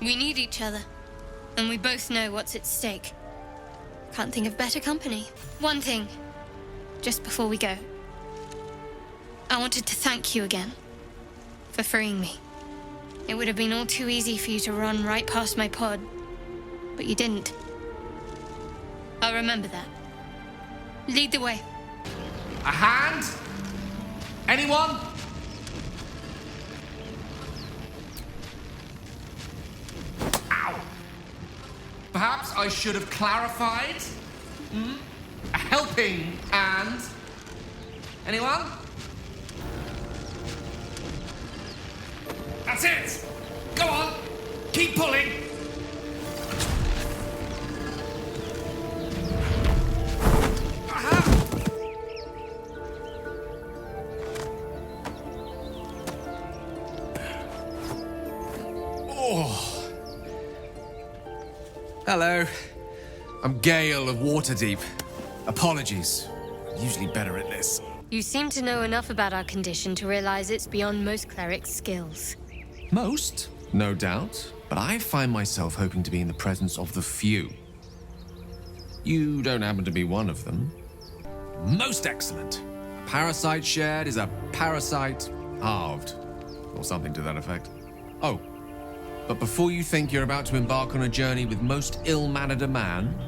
We need each other, and we both know what's at stake. Can't think of better company. One thing, just before we go. I wanted to thank you again for freeing me. It would have been all too easy for you to run right past my pod, but you didn't. I'll remember that. Lead the way. A hand? Anyone? Ow! Perhaps I should have clarified? A helping hand? Anyone? That's it! Go on! Keep pulling! Oh. Hello. I'm Gale of Waterdeep. Apologies. I'm usually better at this. You seem to know enough about our condition to realize it's beyond most clerics' skills. Most, no doubt, but I find myself hoping to be in the presence of the few. You don't happen to be one of them. Most excellent. A parasite shared is a parasite halved, or something to that effect. Oh, but before you think you're about to embark on a journey with most ill-mannered a man,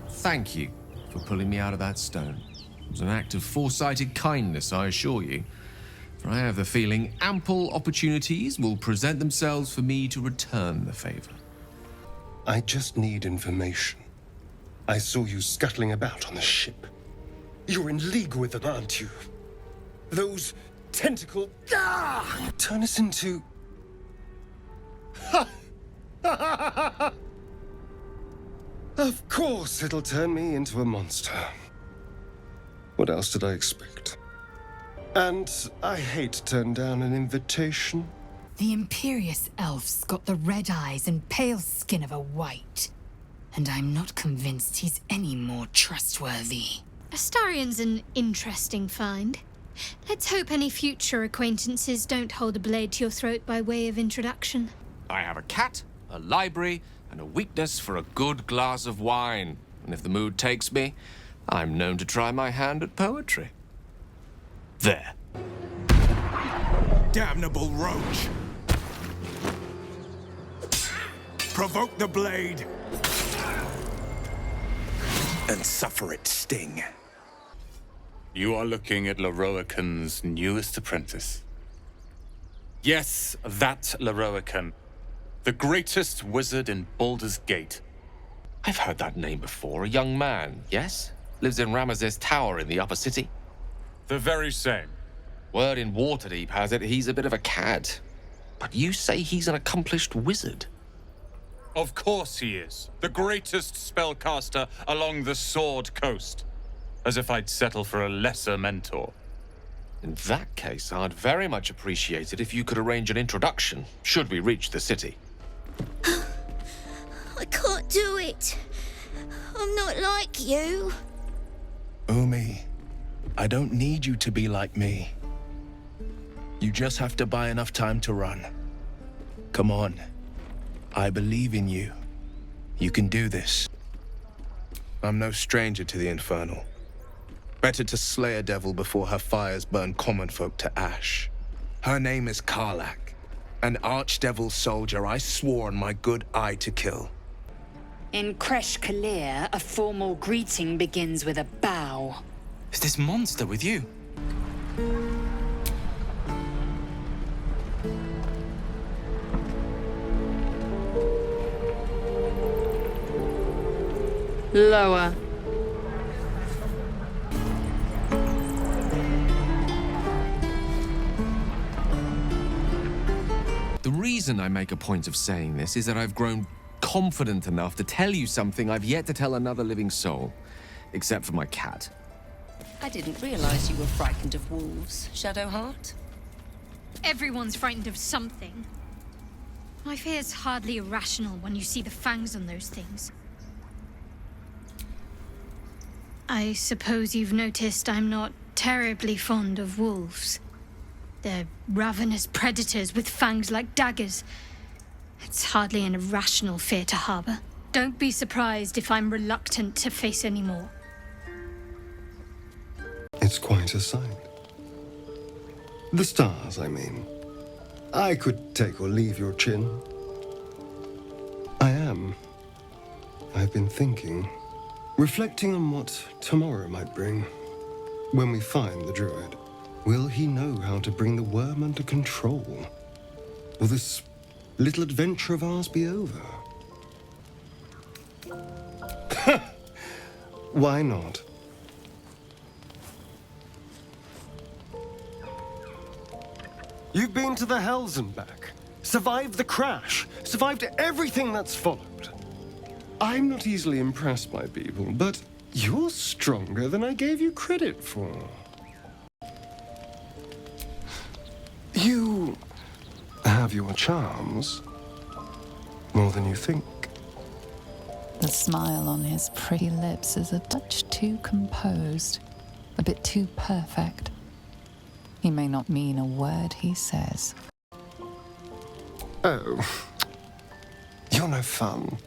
thank you for pulling me out of that stone. It was an act of foresighted kindness, I assure you. For I have the feeling ample opportunities will present themselves for me to return the favor. I just need information. I saw you scuttling about on the ship. You're in league with them, aren't you? Those tentacle... turn us into... Of course it'll turn me into a monster. What else did I expect? And I hate to turn down an invitation. The imperious elf's got the red eyes and pale skin of a white. And I'm not convinced he's any more trustworthy. Astarion's an interesting find. Let's hope any future acquaintances don't hold a blade to your throat by way of introduction. I have a cat, a library, and a weakness for a good glass of wine. And if the mood takes me, I'm known to try my hand at poetry. There. Damnable roach! Provoke the blade! And suffer its sting. You are looking at Lae'heart's newest apprentice. Yes, that Lae'heart. The greatest wizard in Baldur's Gate. I've heard that name before. A young man, yes? Lives in Ramazes Tower in the upper city. The very same. Word in Waterdeep has it he's a bit of a cad. But you say he's an accomplished wizard. Of course he is. The greatest spellcaster along the Sword Coast. As if I'd settle for a lesser mentor. In that case, I'd very much appreciate it if you could arrange an introduction, should we reach the city. I can't do it. I'm not like you. Umi, I don't need you to be like me. You just have to buy enough time to run. Come on. I believe in you. You can do this. I'm no stranger to the Infernal. Better to slay a devil before her fires burn common folk to ash. Her name is Karlach, an archdevil soldier I swore on my good eye to kill. In Crèche Y'llek, a formal greeting begins with a bow. Is this monster with you? Lower. The reason I make a point of saying this is that I've grown confident enough to tell you something I've yet to tell another living soul, except for my cat. I didn't realize you were frightened of wolves, Shadowheart. Everyone's frightened of something. My fear's hardly irrational when you see the fangs on those things. I suppose you've noticed I'm not terribly fond of wolves. They're ravenous predators with fangs like daggers. It's hardly an irrational fear to harbor. Don't be surprised if I'm reluctant to face any more. It's quite a sight. The stars, I mean. I could take or leave your chin. I am. I've been thinking, reflecting on what tomorrow might bring. When we find the druid, will he know how to bring the worm under control? Will this little adventure of ours be over? Why not? You've been to the Hells and back, survived the crash, survived everything that's followed. I'm not easily impressed by people, but you're stronger than I gave you credit for. You have your charms, more than you think. The smile on his pretty lips is a touch too composed, a bit too perfect. He may not mean a word he says. Oh, you're no fun.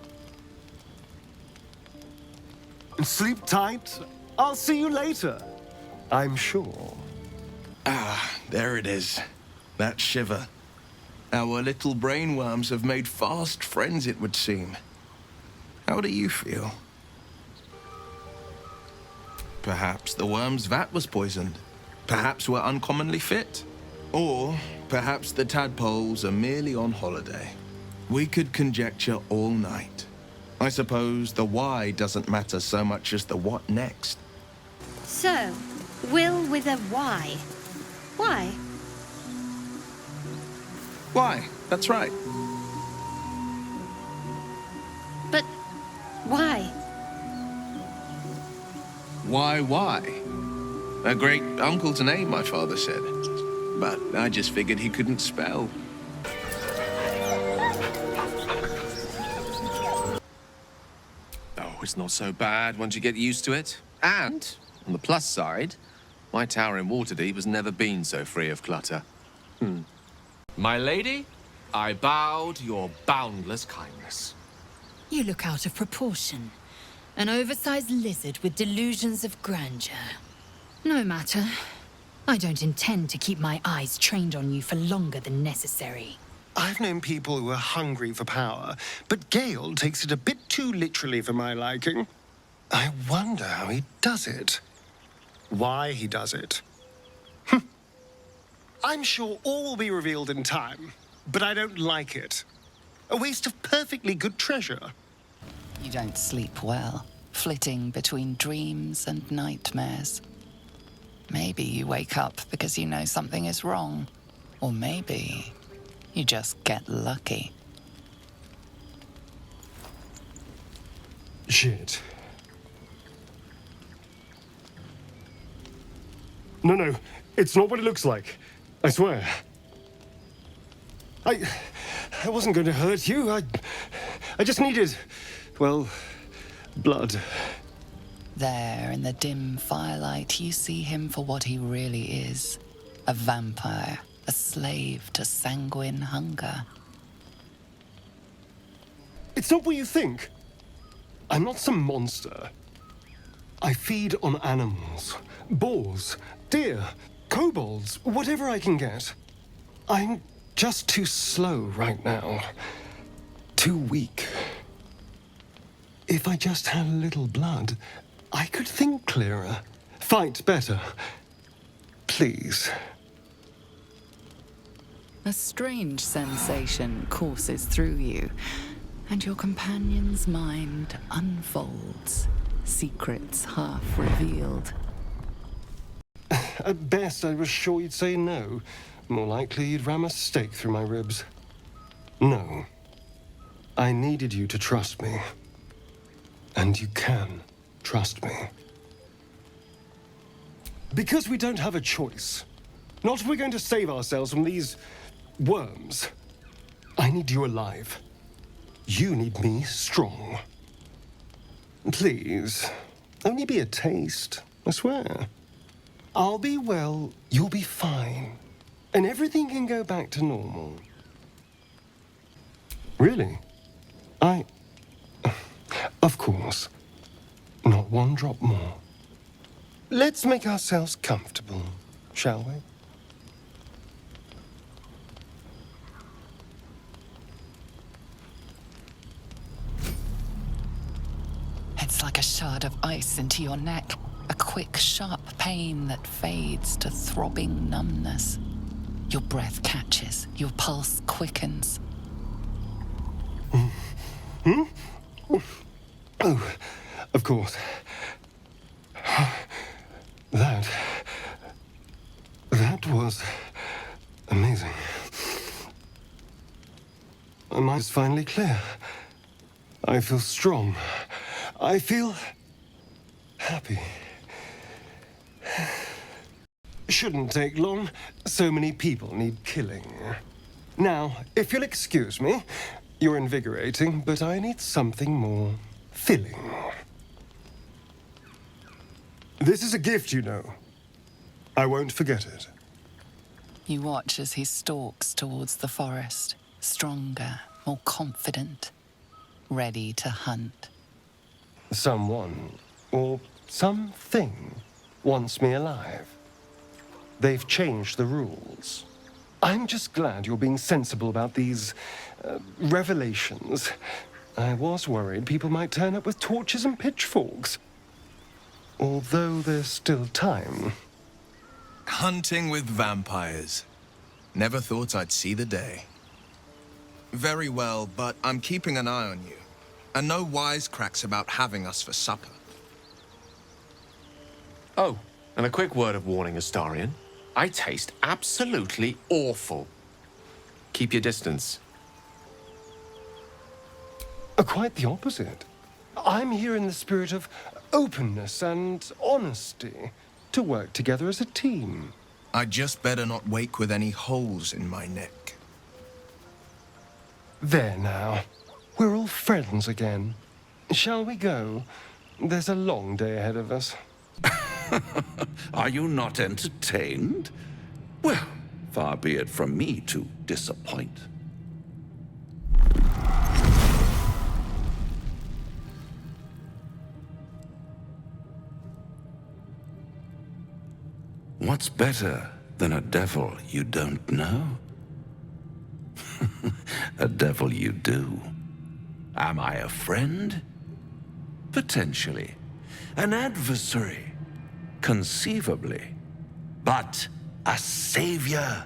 Sleep tight. I'll see you later, I'm sure. Ah, there it is. That shiver. Our little brainworms have made fast friends, it would seem. How do you feel? Perhaps the worm's vat was poisoned. Perhaps we're uncommonly fit. Or perhaps the tadpoles are merely on holiday. We could conjecture all night. I suppose the why doesn't matter so much as the what next. So, Wyll with a Y. Why? Why? That's right. But why? Why? A great uncle to name, my father said. But I just figured he couldn't spell. Oh, it's not so bad once you get used to it. And, on the plus side, my tower in Waterdeep has never been so free of clutter. My lady, I bow to your boundless kindness. You look out of proportion. An oversized lizard with delusions of grandeur. No matter. I don't intend to keep my eyes trained on you for longer than necessary. I've known people who are hungry for power, but Gale takes it a bit too literally for my liking. I wonder how he does it. Why he does it. I'm sure all will be revealed in time, but I don't like it. A waste of perfectly good treasure. You don't sleep well, flitting between dreams and nightmares. Maybe you wake up because you know something is wrong. Or maybe you just get lucky. Shit. No, it's not what it looks like. I swear. I wasn't going to hurt you. I just needed, well, blood. There, in the dim firelight, you see him for what he really is. A vampire, a slave to sanguine hunger. It's not what you think. I'm not some monster. I feed on animals, boars, deer, kobolds, whatever I can get. I'm just too slow right now. Too weak. If I just had a little blood, I could think clearer, fight better. Please. A strange sensation courses through you, and your companion's mind unfolds, secrets half revealed. At best, I was sure you'd say no. More likely, you'd ram a stake through my ribs. No. I needed you to trust me. And you can trust me. Because we don't have a choice. Not if we're going to save ourselves from these worms. I need you alive. You need me strong. Please, only be a taste, I swear. I'll be well, you'll be fine. And everything can go back to normal. Really? Of course. Not one drop more. Let's make ourselves comfortable, shall we? It's like a shard of ice into your neck. A quick, sharp pain that fades to throbbing numbness. Your breath catches, your pulse quickens. Oh, of course. That was amazing. My mind is finally clear. I feel strong. I feel happy. Shouldn't take long. So many people need killing. Now, if you'll excuse me, you're invigorating, but I need something more filling. This is a gift, you know. I won't forget it. You watch as he stalks towards the forest, stronger, more confident, ready to hunt. Someone, or something, wants me alive. They've changed the rules. I'm just glad you're being sensible about these revelations. I was worried people might turn up with torches and pitchforks. Although there's still time. Hunting with vampires. Never thought I'd see the day. Very well, but I'm keeping an eye on you. And no wisecracks about having us for supper. Oh, and a quick word of warning, Astarion. I taste absolutely awful. Keep your distance. Quite the opposite. I'm here in the spirit of openness and honesty to work together as a team. I'd just better not wake with any holes in my neck. There now. We're all friends again. Shall we go? There's a long day ahead of us. Are you not entertained? Well, far be it from me to disappoint. What's better than a devil you don't know? A devil you do. Am I a friend? Potentially. An adversary? Conceivably. But a savior?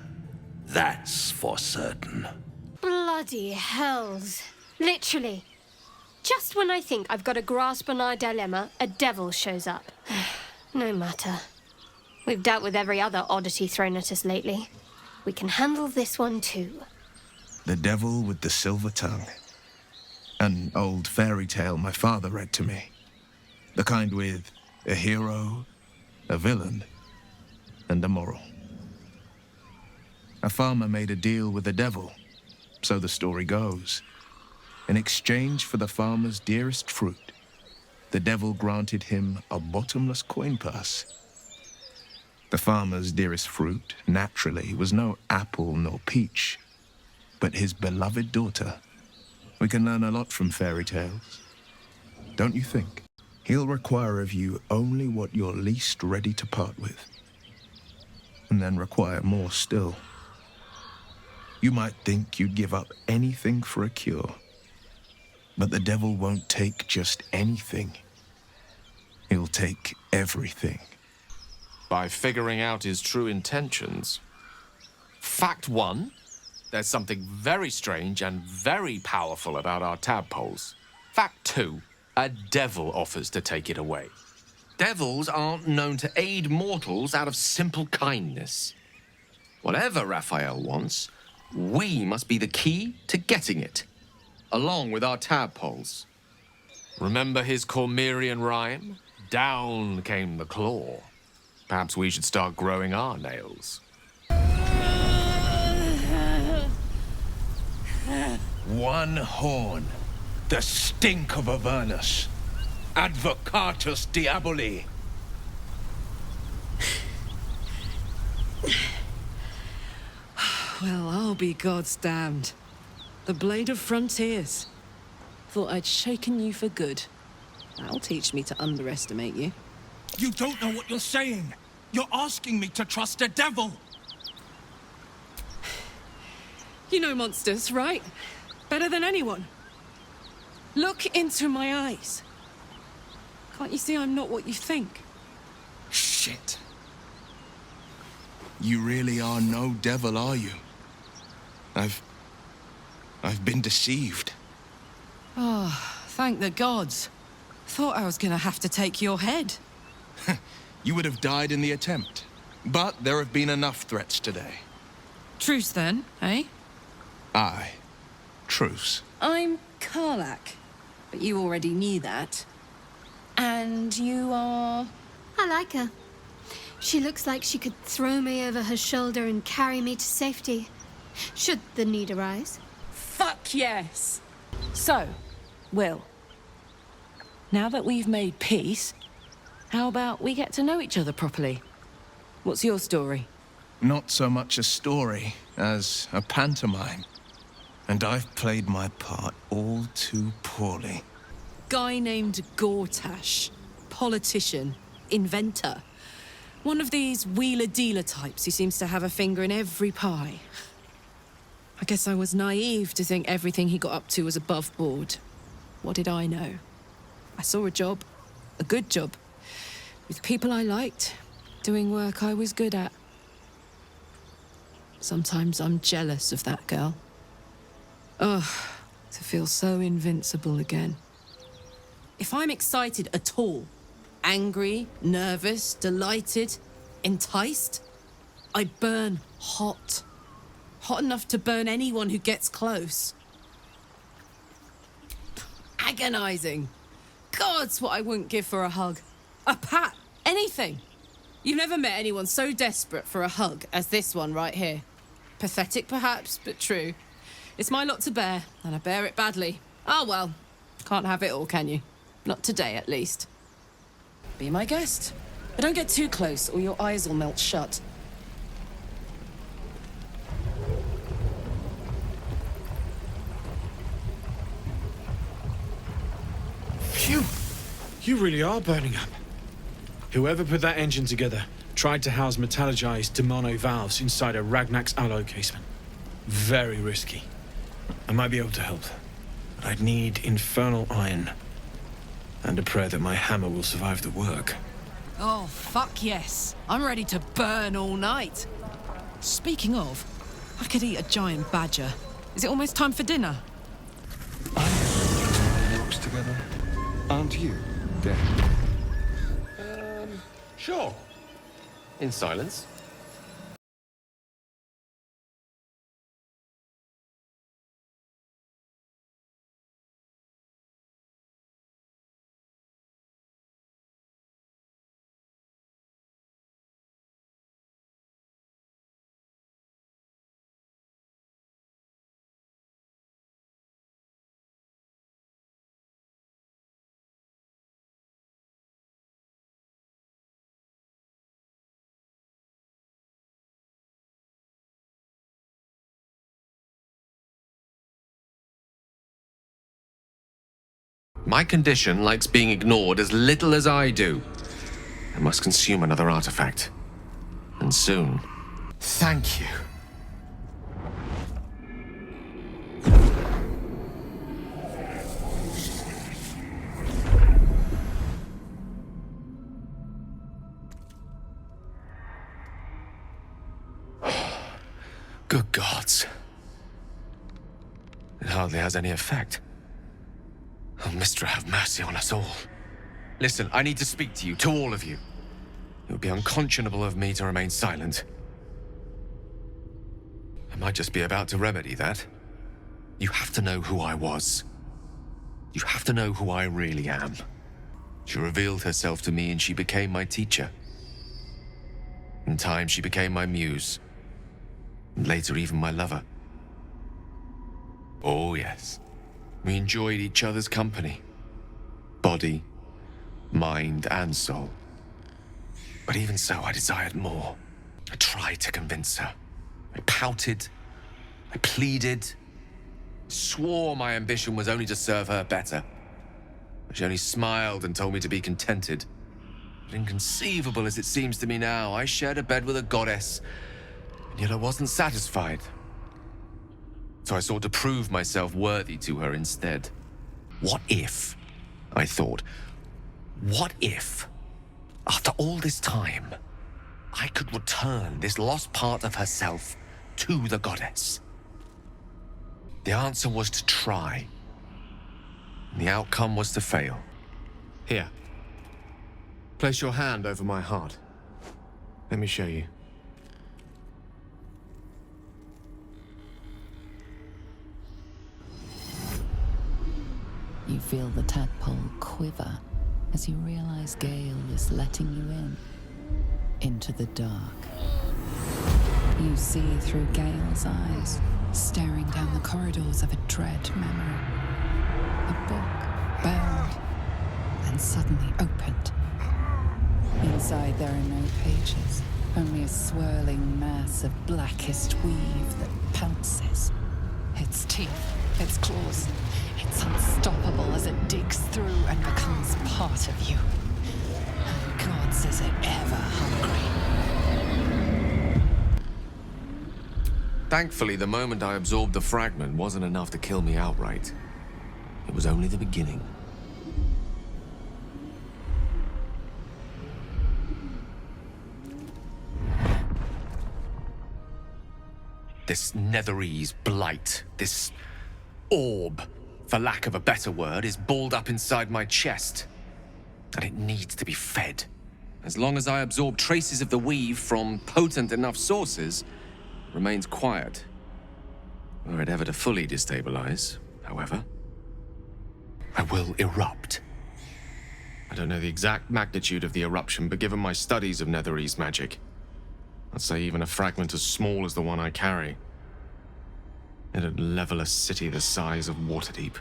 That's for certain. Bloody hells. Literally. Just when I think I've got a grasp on our dilemma, a devil shows up. No matter. We've dealt with every other oddity thrown at us lately. We can handle this one too. The devil with the silver tongue. An old fairy tale my father read to me. The kind with a hero, a villain, and a moral. A farmer made a deal with the devil, so the story goes. In exchange for the farmer's dearest fruit, the devil granted him a bottomless coin purse. The farmer's dearest fruit, naturally, was no apple nor peach, but his beloved daughter. We can learn a lot from fairy tales, don't you think? He'll require of you only what you're least ready to part with, and then require more still. You might think you'd give up anything for a cure, but the devil won't take just anything. He'll take everything. By figuring out his true intentions. Fact 1, there's something very strange and very powerful about our tadpoles. Fact 2, a devil offers to take it away. Devils aren't known to aid mortals out of simple kindness. Whatever Raphael wants, we must be the key to getting it, along with our tadpoles. Remember his Cormyrean rhyme? Down came the claw. Perhaps we should start growing our nails. One horn, the stink of Avernus. Advocatus Diaboli. Well, I'll be God's damned. The Blade of Frontiers. Thought I'd shaken you for good. That'll teach me to underestimate you. You don't know what you're saying. You're asking me to trust a devil. You know monsters, right? Better than anyone. Look into my eyes. Can't you see I'm not what you think? Shit. You really are no devil, are you? I've been deceived. Oh, thank the gods. Thought I was gonna have to take your head. You would have died in the attempt. But there have been enough threats today. Truce then, eh? Aye. Truce. I'm Karlach, but you already knew that. And you are... I like her. She looks like she could throw me over her shoulder and carry me to safety, should the need arise. Fuck yes! So, Wyll, now that we've made peace, how about we get to know each other properly? What's your story? Not so much a story as a pantomime. And I've played my part all too poorly. Guy named Gortash. Politician. Inventor. One of these wheeler-dealer types who seems to have a finger in every pie. I guess I was naive to think everything he got up to was above board. What did I know? I saw a job. A good job. With people I liked. Doing work I was good at. Sometimes I'm jealous of that girl. Ugh, to feel so invincible again. If I'm excited at all, angry, nervous, delighted, enticed, I burn hot. Hot enough to burn anyone who gets close. Agonizing. God's what I wouldn't give for a hug. A pat, anything. You've never met anyone so desperate for a hug as this one right here. Pathetic perhaps, but true. It's my lot to bear, and I bear it badly. Ah, well, can't have it all, can you? Not today, at least. Be my guest. But don't get too close, or your eyes will melt shut. Phew! You really are burning up. Whoever put that engine together tried to house metallurgized demono valves inside a Ragnak's alloy casement. Very risky. I might be able to help, but I'd need infernal iron. And a prayer that my hammer will survive the work. Oh, fuck yes. I'm ready to burn all night. Speaking of, I could eat a giant badger. Is it almost time for dinner? Walks together. Aren't you, Dad? Sure. In silence. My condition likes being ignored as little as I do. I must consume another artifact. And soon. Thank you. Good gods. It hardly has any effect. Oh, Mistra, have mercy on us all. Listen, I need to speak to you, to all of you. It would be unconscionable of me to remain silent. I might just be about to remedy that. You have to know who I was. You have to know who I really am. She revealed herself to me and she became my teacher. In time, she became my muse. And later, even my lover. Oh, yes. We enjoyed each other's company. Body, mind, and soul. But even so, I desired more. I tried to convince her. I pouted. I pleaded. Swore my ambition was only to serve her better. But she only smiled and told me to be contented. But inconceivable as it seems to me now, I shared a bed with a goddess, and yet I wasn't satisfied. So I sought to prove myself worthy to her instead. What if, I thought, what if, after all this time, I could return this lost part of herself to the goddess? The answer was to try. And the outcome was to fail. Here. Place your hand over my heart. Let me show you. You feel the tadpole quiver as you realize Gale is letting you in, into the dark. You see through Gale's eyes, staring down the corridors of a dread memory. A book, bound, and suddenly opened. Inside there are no pages, only a swirling mass of blackest weave that pounces. Its teeth, its claws, it's unstoppable as it digs through and becomes part of you. And gods, is it ever hungry. Thankfully, the moment I absorbed the fragment wasn't enough to kill me outright. It was only the beginning. This Netherese blight, this orb, for lack of a better word, is balled up inside my chest. And it needs to be fed. As long as I absorb traces of the weave from potent enough sources, it remains quiet. Were it ever to fully destabilize, however, I will erupt. I don't know the exact magnitude of the eruption, but given my studies of Netherese magic, I'd say even a fragment as small as the one I carry, it'd level a city the size of Waterdeep.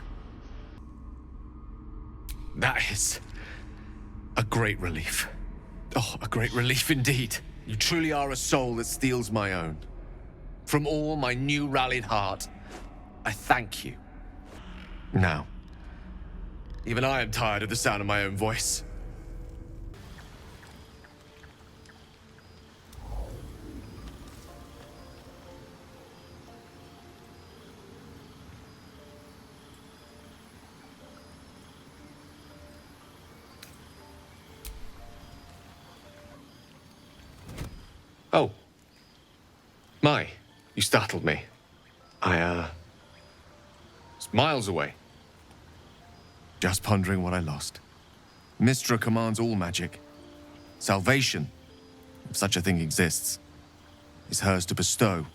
That is a great relief. Oh, a great relief indeed. You truly are a soul that steals my own. From all my new rallied heart, I thank you. Now, even I am tired of the sound of my own voice. Oh. My, you startled me. I was miles away. Just pondering what I lost. Mystra commands all magic. Salvation, if such a thing exists, is hers to bestow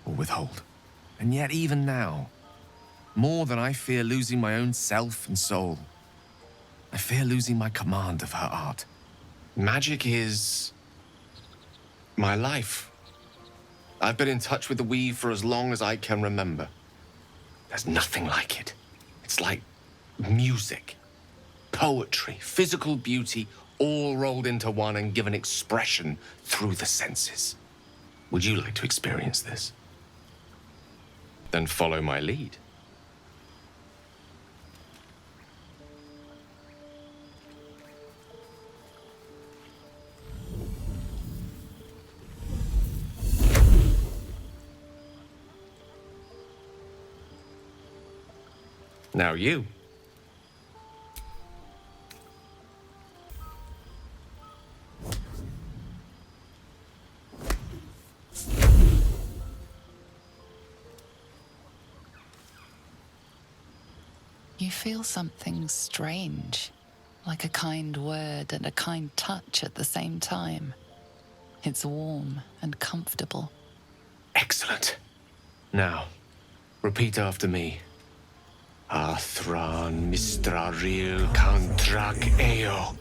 or withhold. And yet even now, more than I fear losing my own self and soul, I fear losing my command of her art. Magic is my life. I've been in touch with the weave for as long as I can remember. There's nothing like it. It's like music, poetry, physical beauty, all rolled into one and given expression through the senses. Would you like to experience this? Then follow my lead. Now you. You feel something strange, like a kind word and a kind touch at the same time. It's warm and comfortable. Excellent. Now, repeat after me. Athran mistraril kantrak eo.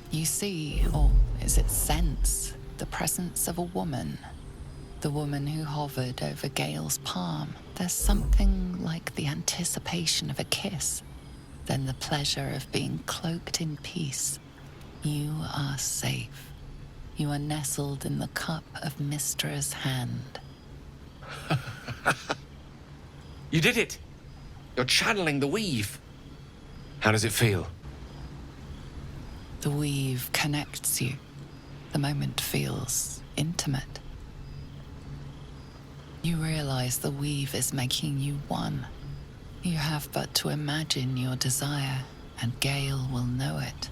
You see, or is it sense, the presence of a woman. The woman who hovered over Gale's palm. There's something like the anticipation of a kiss. then the pleasure of being cloaked in peace. You are safe. You are nestled in the cup of Mistra's hand. You did it! You're channeling the weave. How does it feel? The weave connects you. The moment feels intimate. You realize the weave is making you one. You have but to imagine your desire, and Gale will know it.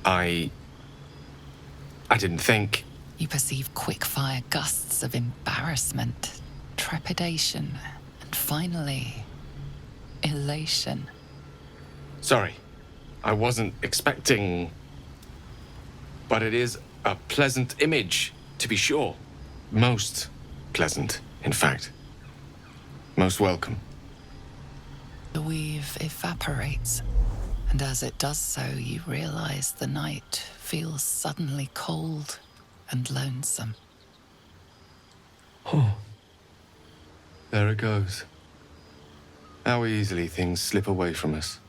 I didn't think. You perceive quick-fire gusts of embarrassment, trepidation, and finally, elation. Sorry, I wasn't expecting. But it is a pleasant image, to be sure. Most pleasant, in fact. Most welcome. The weave evaporates, and as it does so, you realize the night feels suddenly cold and lonesome. Oh. There it goes. How easily things slip away from us,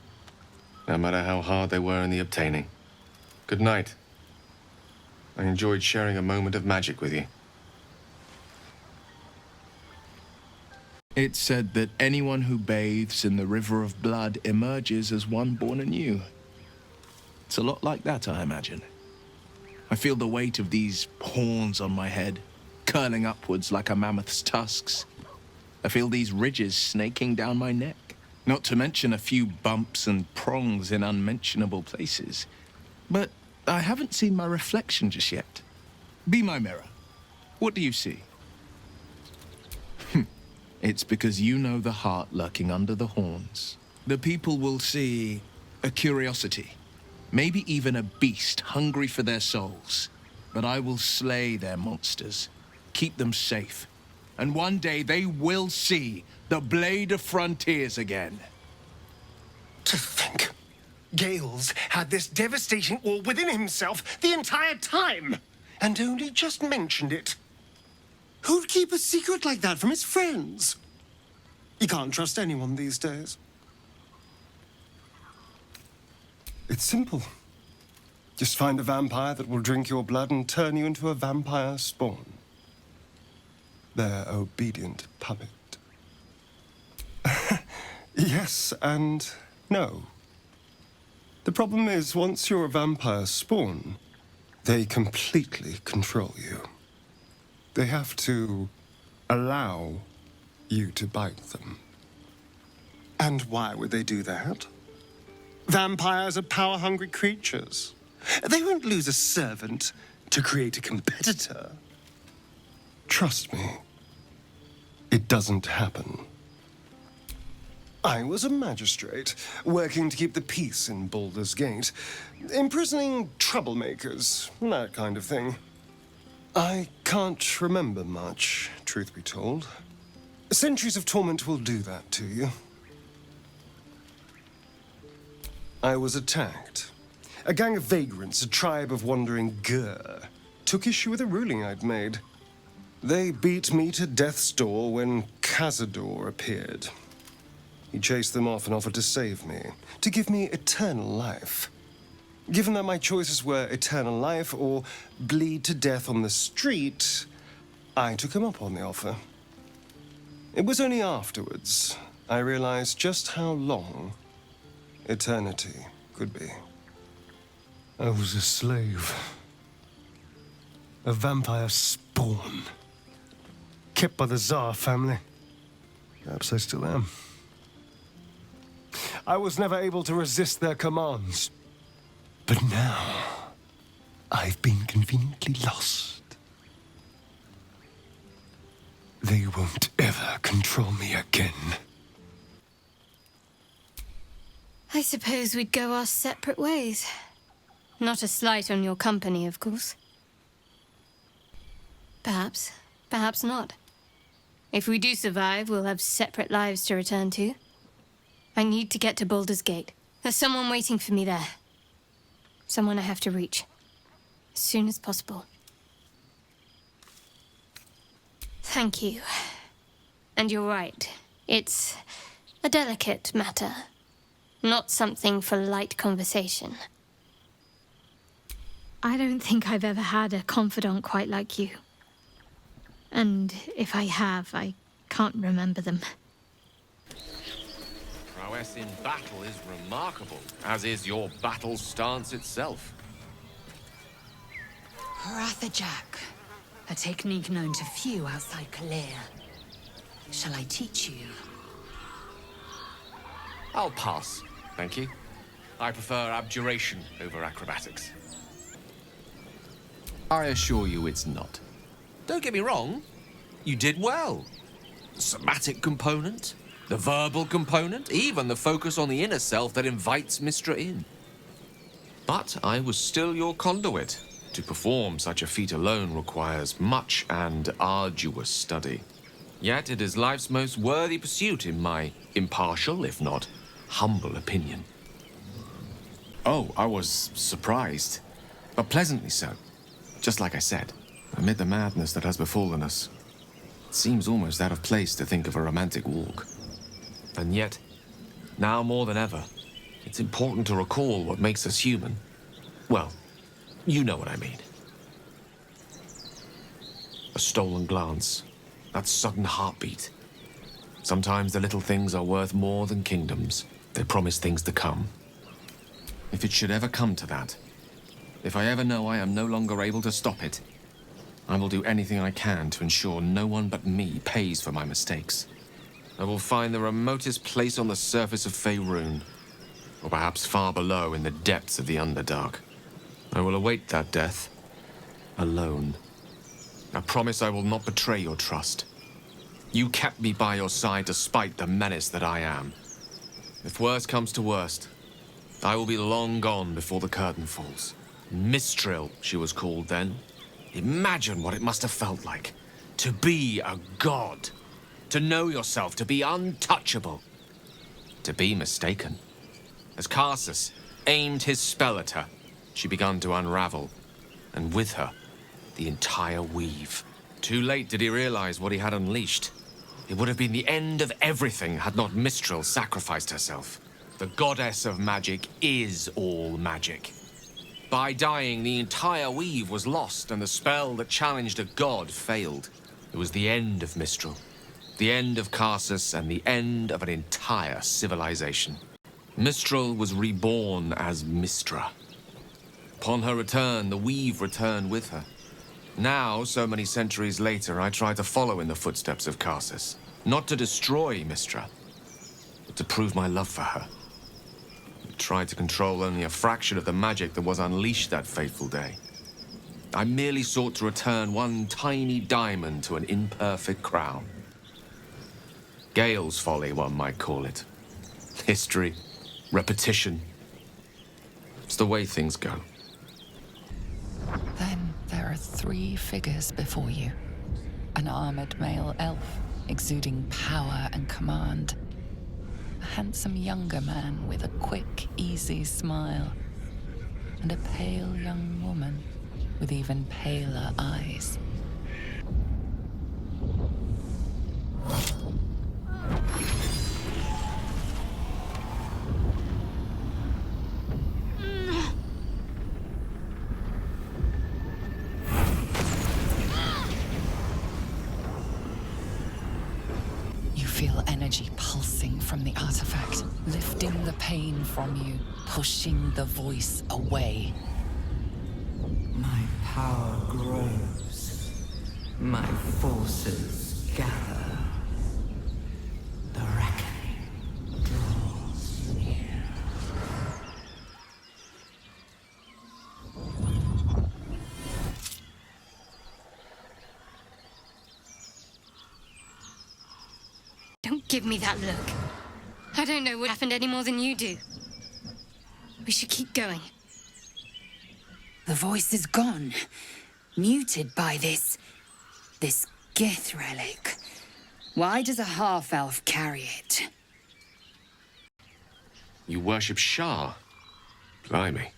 no matter how hard they were in the obtaining. Good night. I enjoyed sharing a moment of magic with you. It's said that anyone who bathes in the river of blood emerges as one born anew. It's a lot like that, I imagine. I feel the weight of these horns on my head, curling upwards like a mammoth's tusks. I feel these ridges snaking down my neck, not to mention a few bumps and prongs in unmentionable places. But I haven't seen my reflection just yet. Be my mirror. What do you see? It's because you know the heart lurking under the horns. The people will see a curiosity, maybe even a beast hungry for their souls. But I will slay their monsters, keep them safe. And one day they will see the Blade of Frontiers again. To think, Gale's had this devastating all within himself the entire time, and only just mentioned it. Who'd keep a secret like that from his friends? You can't trust anyone these days. It's simple. Just find a vampire that will drink your blood and turn you into a vampire spawn. Their obedient puppet. Yes and no. The problem is, once you're a vampire spawn, they completely control you. They have to allow you to bite them. And why would they do that? Vampires are power-hungry creatures. They won't lose a servant to create a competitor. Trust me, it doesn't happen. I was a magistrate, working to keep the peace in Baldur's Gate, imprisoning troublemakers, that kind of thing. I can't remember much, truth be told. Centuries of torment will do that to you. I was attacked. A gang of vagrants, a tribe of wandering Gur, took issue with a ruling I'd made. They beat me to death's door when Cazador appeared. He chased them off and offered to save me, to give me eternal life. Given that my choices were eternal life or bleed to death on the street, I took him up on the offer. It was only afterwards I realized just how long eternity could be. I was a slave. A vampire spawn. Kept by the Tsar family. Perhaps I still am. I was never able to resist their commands. But now, I've been conveniently lost. They won't ever control me again. I suppose we'd go our separate ways. Not a slight on your company, of course. Perhaps, perhaps not. If we do survive, we'll have separate lives to return to. I need to get to Baldur's Gate. There's someone waiting for me there. Someone I have to reach. As soon as possible. Thank you. And you're right. It's A delicate matter. Not something for light conversation. I don't think I've ever had a confidant quite like you. And if I have, I can't remember them. Prowess in battle is remarkable, as is your battle stance itself. Rathajak, a technique known to few outside Gale. Shall I teach you? I'll pass, thank you. I prefer abjuration over acrobatics. I assure you it's not. Don't get me wrong, you did well. The somatic component, the verbal component, even the focus on the inner self that invites Mistra in. But I was still your conduit. To perform such a feat alone requires much and arduous study. Yet it is life's most worthy pursuit in my impartial, if not humble opinion. Oh, I was surprised, but pleasantly so. Just like I said, amid the madness that has befallen us, it seems almost out of place to think of a romantic walk. And yet, now more than ever, it's important to recall what makes us human. Well, you know what I mean. A stolen glance, that sudden heartbeat. Sometimes the little things are worth more than kingdoms. They promise things to come. If it should ever come to that, if I ever know I am no longer able to stop it, I will do anything I can to ensure no one but me pays for my mistakes. I will find the remotest place on the surface of Faerun, or perhaps far below in the depths of the Underdark. I will await that death, alone. I promise I will not betray your trust. You kept me by your side despite the menace that I am. If worst comes to worst, I will be long gone before the curtain falls. Mistril, she was called then. Imagine what it must have felt like. To be a god. To know yourself, to be untouchable. To be mistaken. As Karsus aimed his spell at her, she began to unravel. And with her, the entire weave. Too late did he realize what he had unleashed. It would have been the end of everything had not Mistril sacrificed herself. The goddess of magic is all magic. By dying, the entire weave was lost, and the spell that challenged a god failed. It was the end of Mistril, the end of Karsus, and the end of an entire civilization. Mistril was reborn as Mistra. Upon her return, the weave returned with her. Now, so many centuries later, I try to follow in the footsteps of Karsus. Not to destroy Mistra, but to prove my love for her. I tried to control only a fraction of the magic that was unleashed that fateful day. I merely sought to return one tiny diamond to an imperfect crown. Gale's folly, one might call it. History, repetition. It's the way things go. Then there are 3 figures before you. An armored male elf, exuding power and command. A handsome younger man with a quick, easy smile. And a pale young woman with even paler eyes. Feel energy pulsing from the artifact, lifting the pain from you, pushing the voice away. My power grows. My forces gather. The reckoning draws near. Don't give me that look. I don't know what happened any more than you do. We should keep going. The voice is gone. Muted by this Gith relic. Why does a half-elf carry it? You worship Shah? Blimey.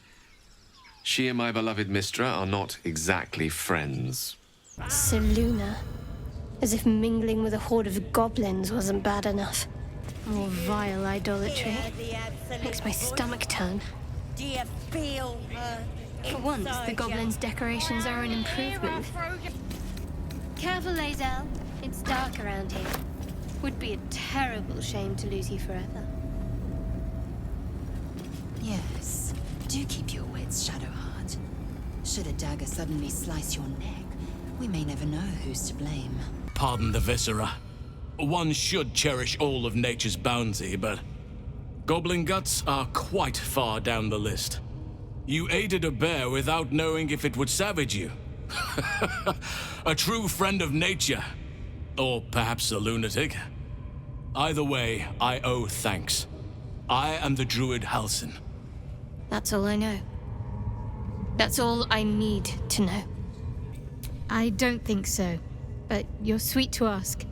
She and my beloved Mistra are not exactly friends. Seluna. As if mingling with a horde of goblins wasn't bad enough. More vile idolatry. Makes my stomach turn. Do you feel For once, the goblins' decorations are an improvement. Careful, Lae'zel. It's dark around here. Would be a terrible shame to lose you forever. Yes. Do keep your wits, Shadowheart. Should a dagger suddenly slice your neck, we may never know who's to blame. Pardon the viscera. One should cherish all of nature's bounty, but goblin guts are quite far down the list. You aided a bear without knowing if it would savage you. A true friend of nature. Or perhaps a lunatic. Either way, I owe thanks. I am the druid Halsin. That's all I know. That's all I need to know. I don't think so, but you're sweet to ask.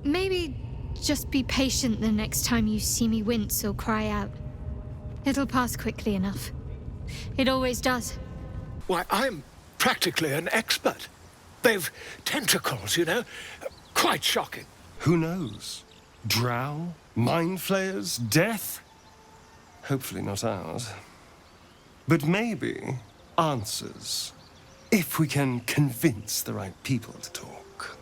Maybe just be patient the next time you see me wince or cry out. It'll pass quickly enough. It always does. Why, I'm practically an expert. They've tentacles, you know? Quite shocking. Who knows? Drow? Mind flayers? Death? Hopefully not ours. But maybe answers. If we can convince the right people to talk.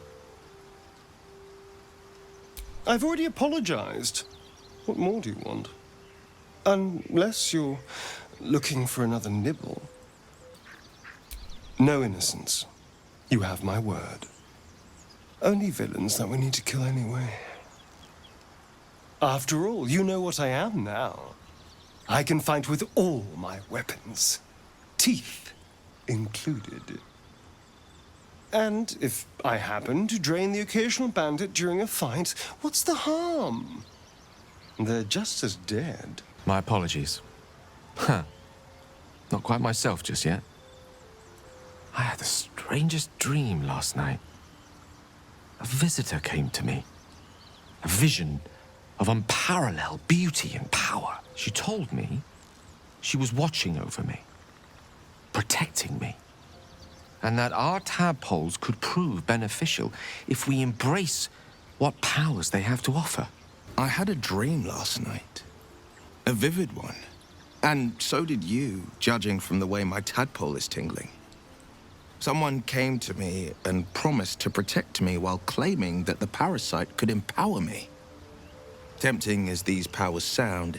I've already apologized. What more do you want? Unless you're looking for another nibble. No innocence. You have my word. Only villains that we need to kill anyway. After all, you know what I am now. I can fight with all my weapons. Teeth included. And if I happen to drain the occasional bandit during a fight, what's the harm? They're just as dead. My apologies. Huh. Not quite myself just yet. I had the strangest dream last night. A visitor came to me. A vision of unparalleled beauty and power. She told me she was watching over me, protecting me, and that our tadpoles could prove beneficial if we embrace what powers they have to offer. I had a dream last night. A vivid one. And so did you, judging from the way my tadpole is tingling. Someone came to me and promised to protect me while claiming that the parasite could empower me. Tempting as these powers sound,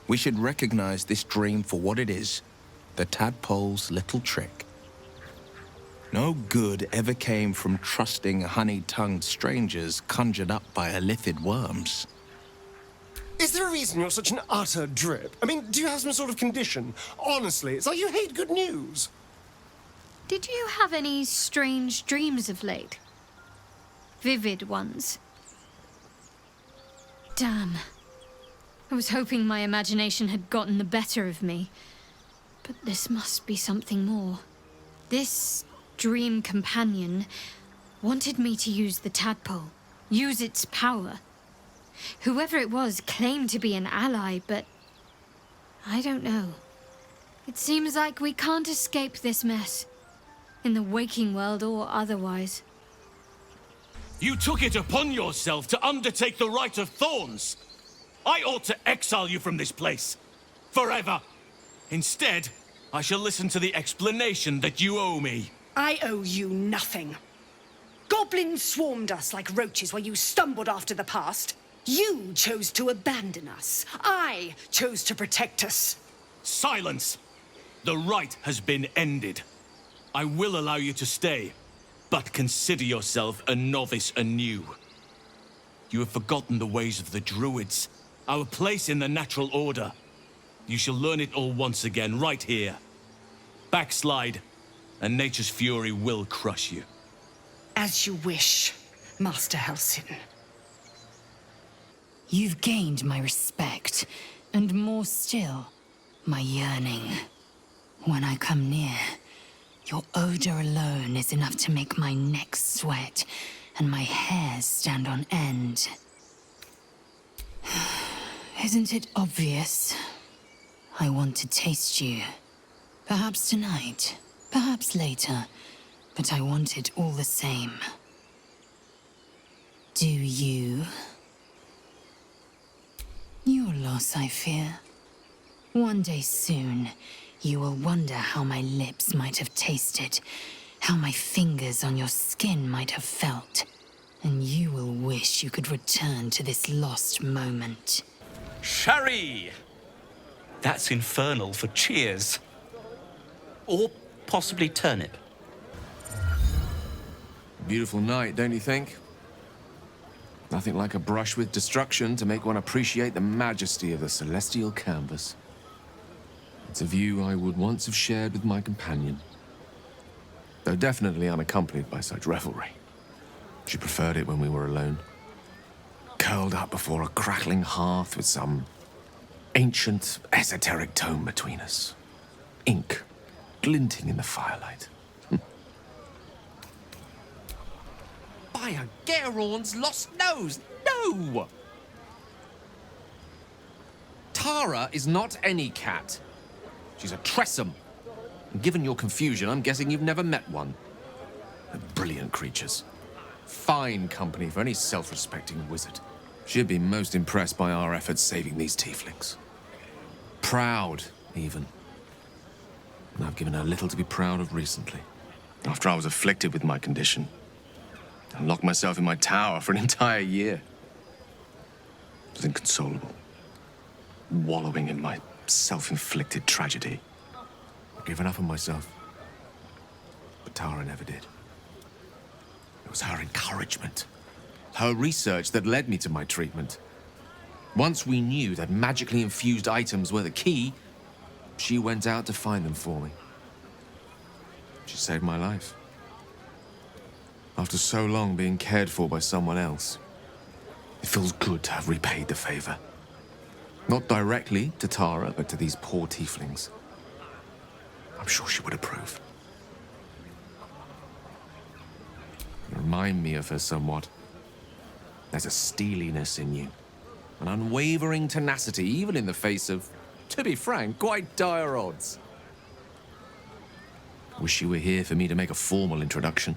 we should recognize this dream for what it is, the tadpole's little trick. No good ever came from trusting honey-tongued strangers conjured up by illithid worms. Is there a reason you're such an utter drip? I mean, do you have some sort of condition? Honestly, it's like you hate good news. Did you have any strange dreams of late? Vivid ones? Damn. I was hoping my imagination had gotten the better of me. But this must be something more. This dream companion wanted me to use the tadpole, use its power. Whoever it was claimed to be an ally, but I don't know. It seems like we can't escape this mess, in the waking world or otherwise. You took it upon yourself to undertake the Rite of Thorns. I ought to exile you from this place. Forever. Instead, I shall listen to the explanation that you owe me. I owe you nothing. Goblins swarmed us like roaches while you stumbled after the past. You chose to abandon us. I chose to protect us. Silence! The rite has been ended. I will allow you to stay, but consider yourself a novice anew. You have forgotten the ways of the druids, our place in the natural order. You shall learn it all once again, right here. Backslide, and nature's fury will crush you. As you wish, Master Halsin. You've gained my respect, and more still, my yearning. When I come near, your odor alone is enough to make my neck sweat and my hairs stand on end. Isn't it obvious? I want to taste you. Perhaps tonight, perhaps later, but I want it all the same. Do you? Your loss, I fear. One day soon, you will wonder how my lips might have tasted, how my fingers on your skin might have felt, and you will wish you could return to this lost moment. Sherry! That's infernal for cheers. Or possibly turnip. Beautiful night, don't you think? Nothing like a brush with destruction to make one appreciate the majesty of the celestial canvas. It's a view I would once have shared with my companion, though definitely unaccompanied by such revelry. She preferred it when we were alone, curled up before a crackling hearth with some ancient, esoteric tome between us. Ink glinting in the firelight. By a Garon's lost nose! No! Tara is not any cat. She's a Tressum. And given your confusion, I'm guessing you've never met one. They're brilliant creatures. Fine company for any self-respecting wizard. She'd be most impressed by our efforts saving these tieflings. Proud, even. And I've given her little to be proud of recently. After I was afflicted with my condition, I locked myself in my tower for an entire year. I was inconsolable, wallowing in my self-inflicted tragedy. I'd given up on myself. But Tara never did. It was her encouragement, her research that led me to my treatment. Once we knew that magically infused items were the key, she went out to find them for me. She saved my life. After so long being cared for by someone else, it feels good to have repaid the favor. Not directly to Tara, but to these poor tieflings. I'm sure she would approve. You remind me of her somewhat. There's a steeliness in you, an unwavering tenacity, even in the face of, to be frank, quite dire odds. I wish she were here for me to make a formal introduction.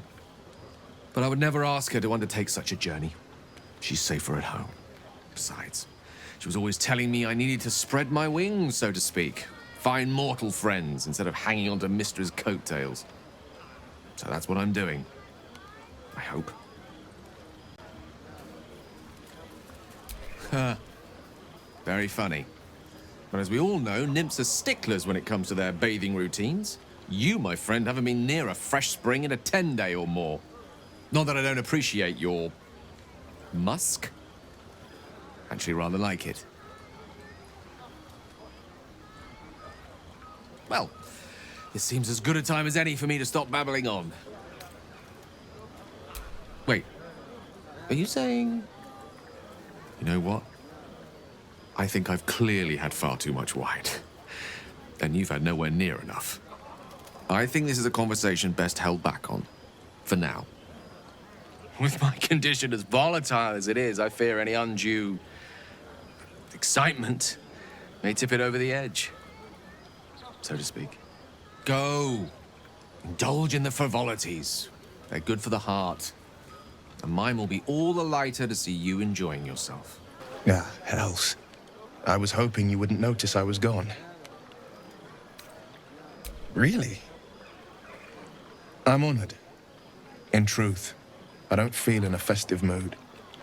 But I would never ask her to undertake such a journey. She's safer at home. Besides, she was always telling me I needed to spread my wings, so to speak. Find mortal friends instead of hanging onto Mistra's coattails. So that's what I'm doing. I hope. Very funny. But as we all know, nymphs are sticklers when it comes to their bathing routines. You, my friend, haven't been near a fresh spring in a 10-day or more. Not that I don't appreciate your musk. Actually, rather like it. Well, this seems as good a time as any for me to stop babbling on. Wait, are you saying... You know what? I think I've clearly had far too much wine. And you've had nowhere near enough. I think this is a conversation best held back on. For now. With my condition as volatile as it is, I fear any undue excitement may tip it over the edge, so to speak. Go. Indulge in the frivolities. They're good for the heart. And mine will be all the lighter to see you enjoying yourself. Ah, hells. I was hoping you wouldn't notice I was gone. Really? I'm honored. In truth, I don't feel in a festive mood,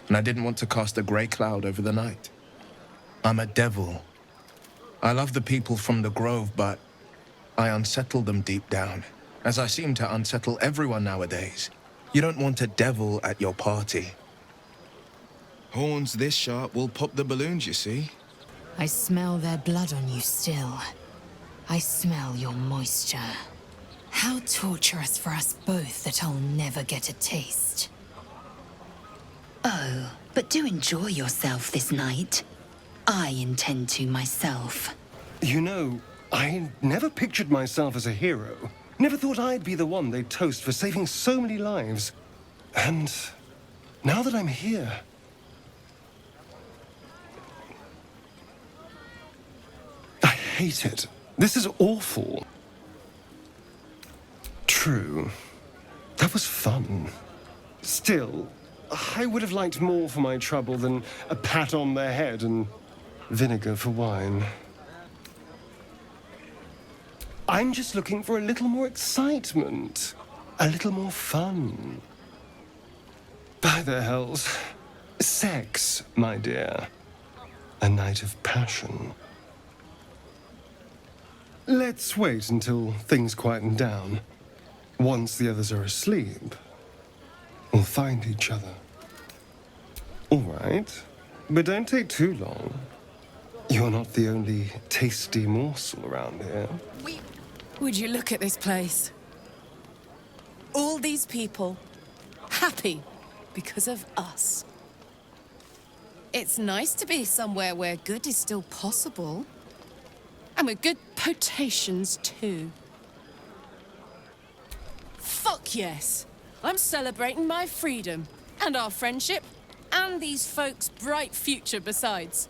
and I didn't want to cast a grey cloud over the night. I'm a devil. I love the people from the Grove, but I unsettle them deep down, as I seem to unsettle everyone nowadays. You don't want a devil at your party. Horns this sharp will pop the balloons, you see. I smell their blood on you still. I smell your moisture. How torturous for us both that I'll never get a taste. Oh, but do enjoy yourself this night. I intend to myself. You know, I never pictured myself as a hero. Never thought I'd be the one they'd toast for saving so many lives. And now that I'm here... I hate it. This is awful. True. That was fun. Still, I would have liked more for my trouble than a pat on the head and vinegar for wine. I'm just looking for a little more excitement, a little more fun. By the hells, sex, my dear. A night of passion. Let's wait until things quieten down. Once the others are asleep, we'll find each other. All right, but don't take too long. You're not the only tasty morsel around here. Would you look at this place? All these people, happy because of us. It's nice to be somewhere where good is still possible. And with good potations, too. Fuck yes! I'm celebrating my freedom, and our friendship, and these folks' bright future besides.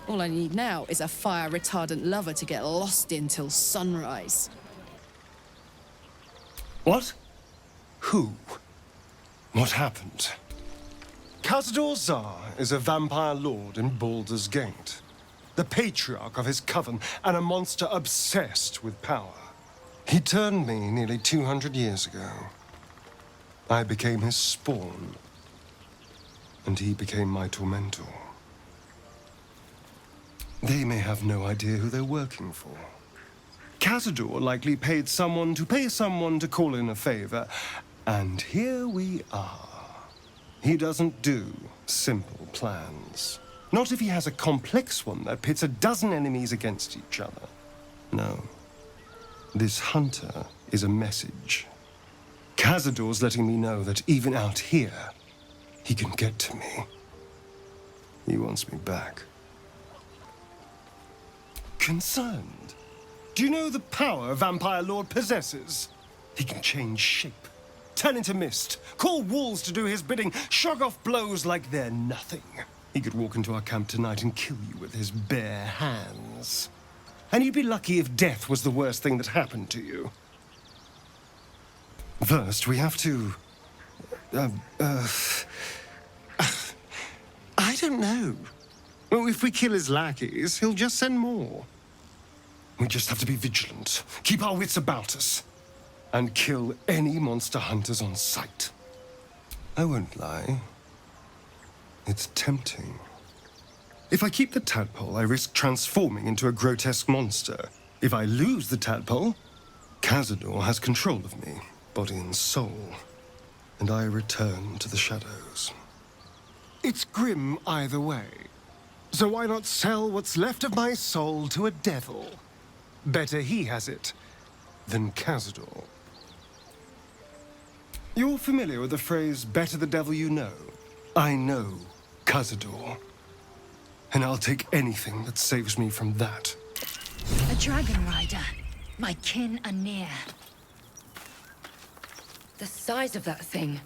All I need now is a fire-retardant lover to get lost in till sunrise. What? Who? What happened? Khazad Zar is a vampire lord in Baldur's Gate, the patriarch of his coven and a monster obsessed with power. He turned me nearly 200 years ago. I became his spawn, and he became my tormentor. They may have no idea who they're working for. Khazad likely paid someone to pay someone to call in a favor, and here we are. He doesn't do simple plans. Not if he has a complex one that pits a dozen enemies against each other. No. This hunter is a message. Khazad's letting me know that even out here, he can get to me. He wants me back. Concerned? Do you know the power a vampire lord possesses? He can change shape, turn into mist, call wolves to do his bidding, shrug off blows like they're nothing. He could walk into our camp tonight and kill you with his bare hands. And you'd be lucky if death was the worst thing that happened to you. First, we have to... I don't know. Well, if we kill his lackeys, he'll just send more. We just have to be vigilant, keep our wits about us, and kill any monster hunters on sight. I won't lie. It's tempting. If I keep the tadpole, I risk transforming into a grotesque monster. If I lose the tadpole, Khazad has control of me, body and soul, and I return to the shadows. It's grim either way. So why not sell what's left of my soul to a devil? Better he has it than Khazad. You're familiar with the phrase, better the devil you know? I know Khazad, and I'll take anything that saves me from that. A dragon rider. My kin are near. The size of that thing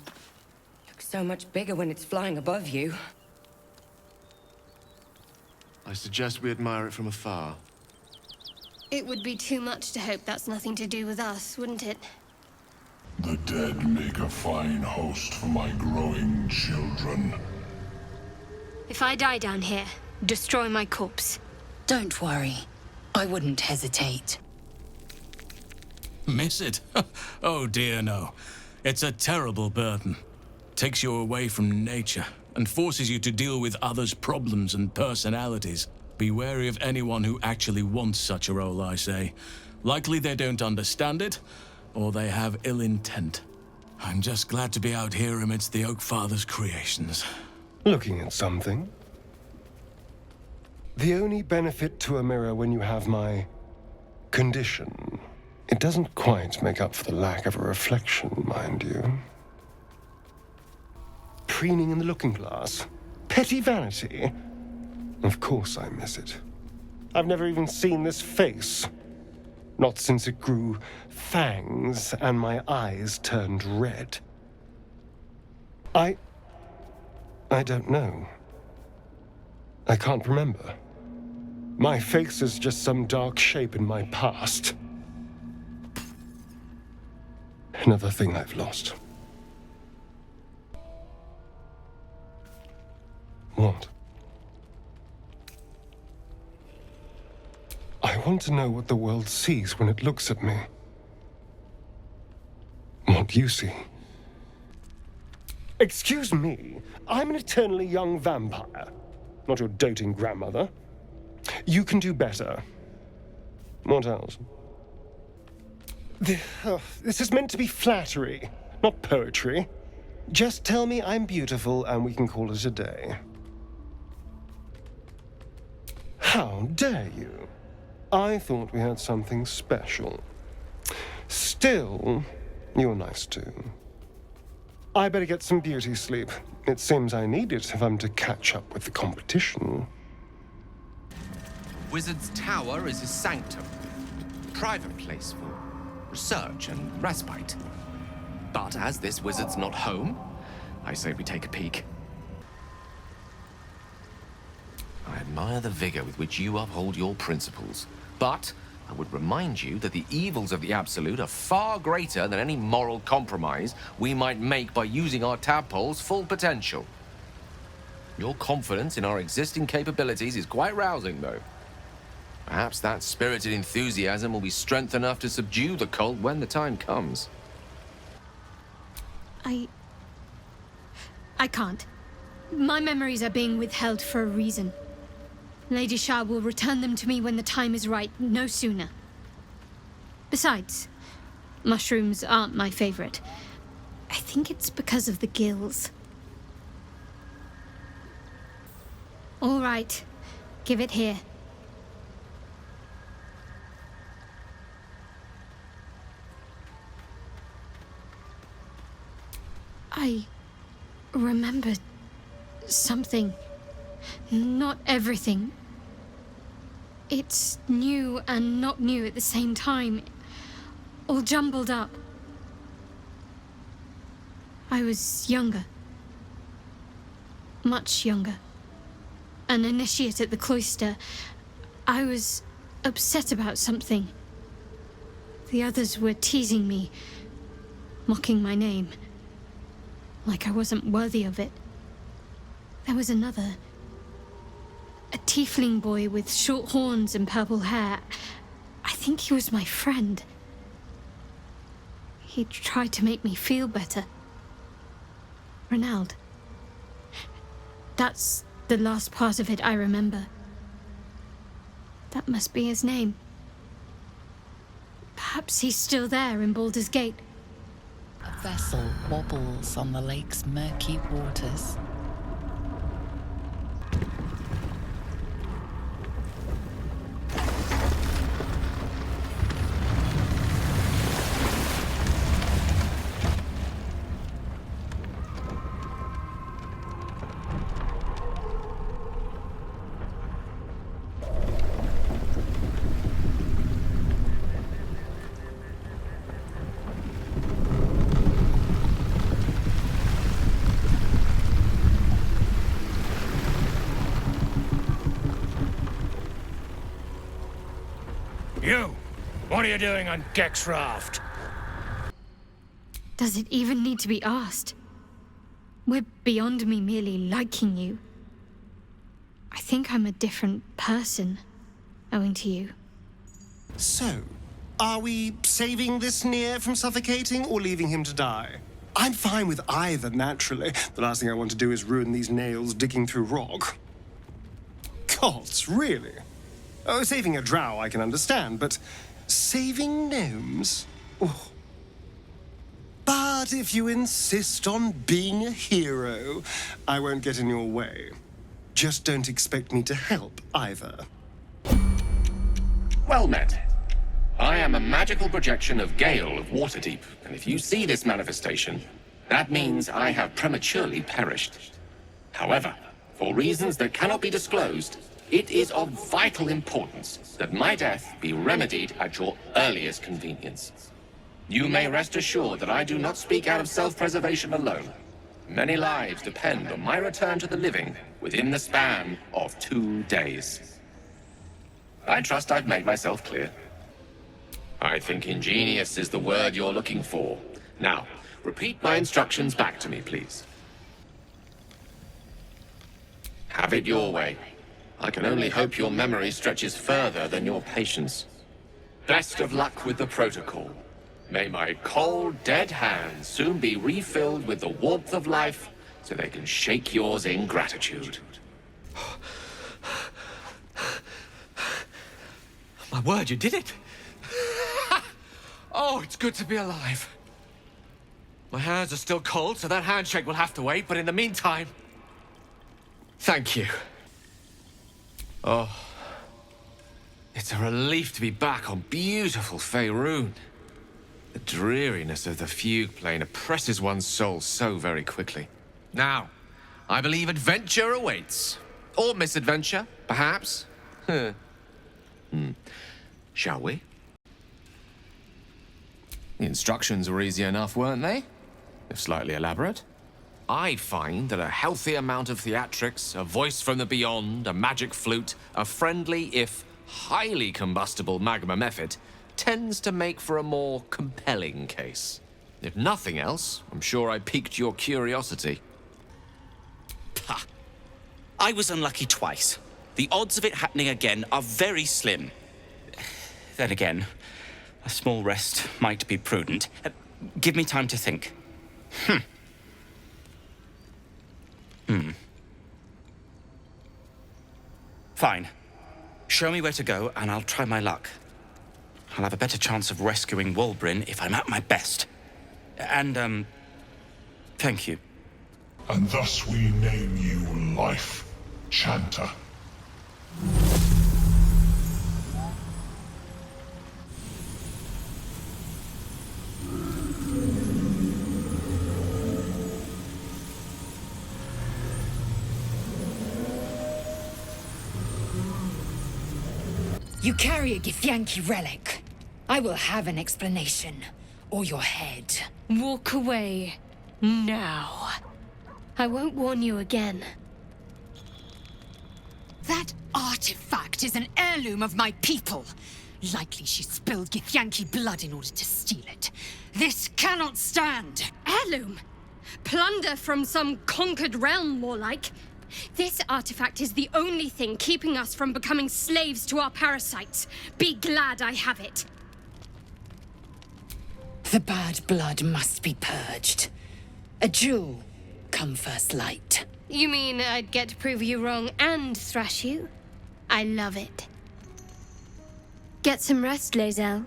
looks so much bigger when it's flying above you. I suggest we admire it from afar. It would be too much to hope that's nothing to do with us, wouldn't it? The dead make a fine host for my growing children. If I die down here, destroy my corpse. Don't worry. I wouldn't hesitate. Miss it? Oh dear, no. It's a terrible burden. Takes you away from nature and forces you to deal with others' problems and personalities. Be wary of anyone who actually wants such a role, I say. Likely they don't understand it, or they have ill intent. I'm just glad to be out here amidst the Oak Father's creations. Looking at something? The only benefit to a mirror when you have my condition, it doesn't quite make up for the lack of a reflection, mind you. Preening in the looking glass? Petty vanity? Of course I miss it. I've never even seen this face. Not since it grew fangs and my eyes turned red. I don't know. I can't remember. My face is just some dark shape in my past. Another thing I've lost. What? want to know what the world sees when it looks at me. What you see. Excuse me, I'm an eternally young vampire, not your doting grandmother. You can do better. What else? This is meant to be flattery, not poetry. Just tell me I'm beautiful and we can call it a day. How dare you? I thought we had something special. Still, you're nice too. I better get some beauty sleep. It seems I need it if I'm to catch up with the competition. Wizard's Tower is his sanctum. Private place for research and respite. But as this wizard's not home, I say we take a peek. I admire the vigor with which you uphold your principles, but I would remind you that the evils of the Absolute are far greater than any moral compromise we might make by using our tadpole's full potential. Your confidence in our existing capabilities is quite rousing, though. Perhaps that spirited enthusiasm will be strength enough to subdue the cult when the time comes. I can't. My memories are being withheld for a reason. Lady Shah will return them to me when the time is right, no sooner. Besides, mushrooms aren't my favorite. I think it's because of the gills. All right, give it here. I remembered something. Not everything. It's new and not new at the same time. All jumbled up. I was younger. Much younger. An initiate at the cloister. I was upset about something. The others were teasing me, mocking my name. Like I wasn't worthy of it. There was another. A tiefling boy with short horns and purple hair. I think he was my friend. He tried to make me feel better. Renald. That's the last part of it I remember. That must be his name. Perhaps he's still there in Baldur's Gate. A vessel wobbles on the lake's murky waters. What are you doing on Gek's raft? Does it even need to be asked? We're beyond me merely liking you. I think I'm a different person, owing to you. So, are we saving this Nier from suffocating or leaving him to die? I'm fine with either, naturally. The last thing I want to do is ruin these nails digging through rock. Gods, really? Oh, saving a drow I can understand, but saving gnomes? Oh. But if you insist on being a hero, I won't get in your way. Just don't expect me to help, either. Well met. I am a magical projection of Gale of Waterdeep, and if you see this manifestation, that means I have prematurely perished. However, for reasons that cannot be disclosed, it is of vital importance that my death be remedied at your earliest convenience. You may rest assured that I do not speak out of self-preservation alone. Many lives depend on my return to the living within the span of 2 days. I trust I've made myself clear. I think ingenious is the word you're looking for. Now, repeat my instructions back to me, please. Have it your way. I can only hope your memory stretches further than your patience. Best of luck with the protocol. May my cold, dead hands soon be refilled with the warmth of life so they can shake yours in gratitude. My word, you did it! Oh, it's good to be alive. My hands are still cold, so that handshake will have to wait, but in the meantime... Thank you. Oh... It's a relief to be back on beautiful Faerun. The dreariness of the fugue plane oppresses one's soul so very quickly. Now, I believe adventure awaits. Or misadventure, perhaps. Shall we? The instructions were easy enough, weren't they? If slightly elaborate. I find that a healthy amount of theatrics, a voice from the beyond, a magic flute, a friendly, if highly combustible magma method, tends to make for a more compelling case. If nothing else, I'm sure I piqued your curiosity. Pah. I was unlucky twice. The odds of it happening again are very slim. Then again, a small rest might be prudent. Give me time to think. Fine. Show me where to go, and I'll try my luck. I'll have a better chance of rescuing Wulbrin if I'm at my best. And, thank you. And thus we name you Life Chanter. You carry a Githyanki relic. I will have an explanation. Or your head. Walk away. Now. I won't warn you again. That artifact is an heirloom of my people. Likely she spilled Githyanki blood in order to steal it. This cannot stand. Heirloom? Plunder from some conquered realm, more like. This artifact is the only thing keeping us from becoming slaves to our parasites. Be glad I have it. The bad blood must be purged. A jewel, come first light. You mean I'd get to prove you wrong and thrash you? I love it. Get some rest, Lae'zel.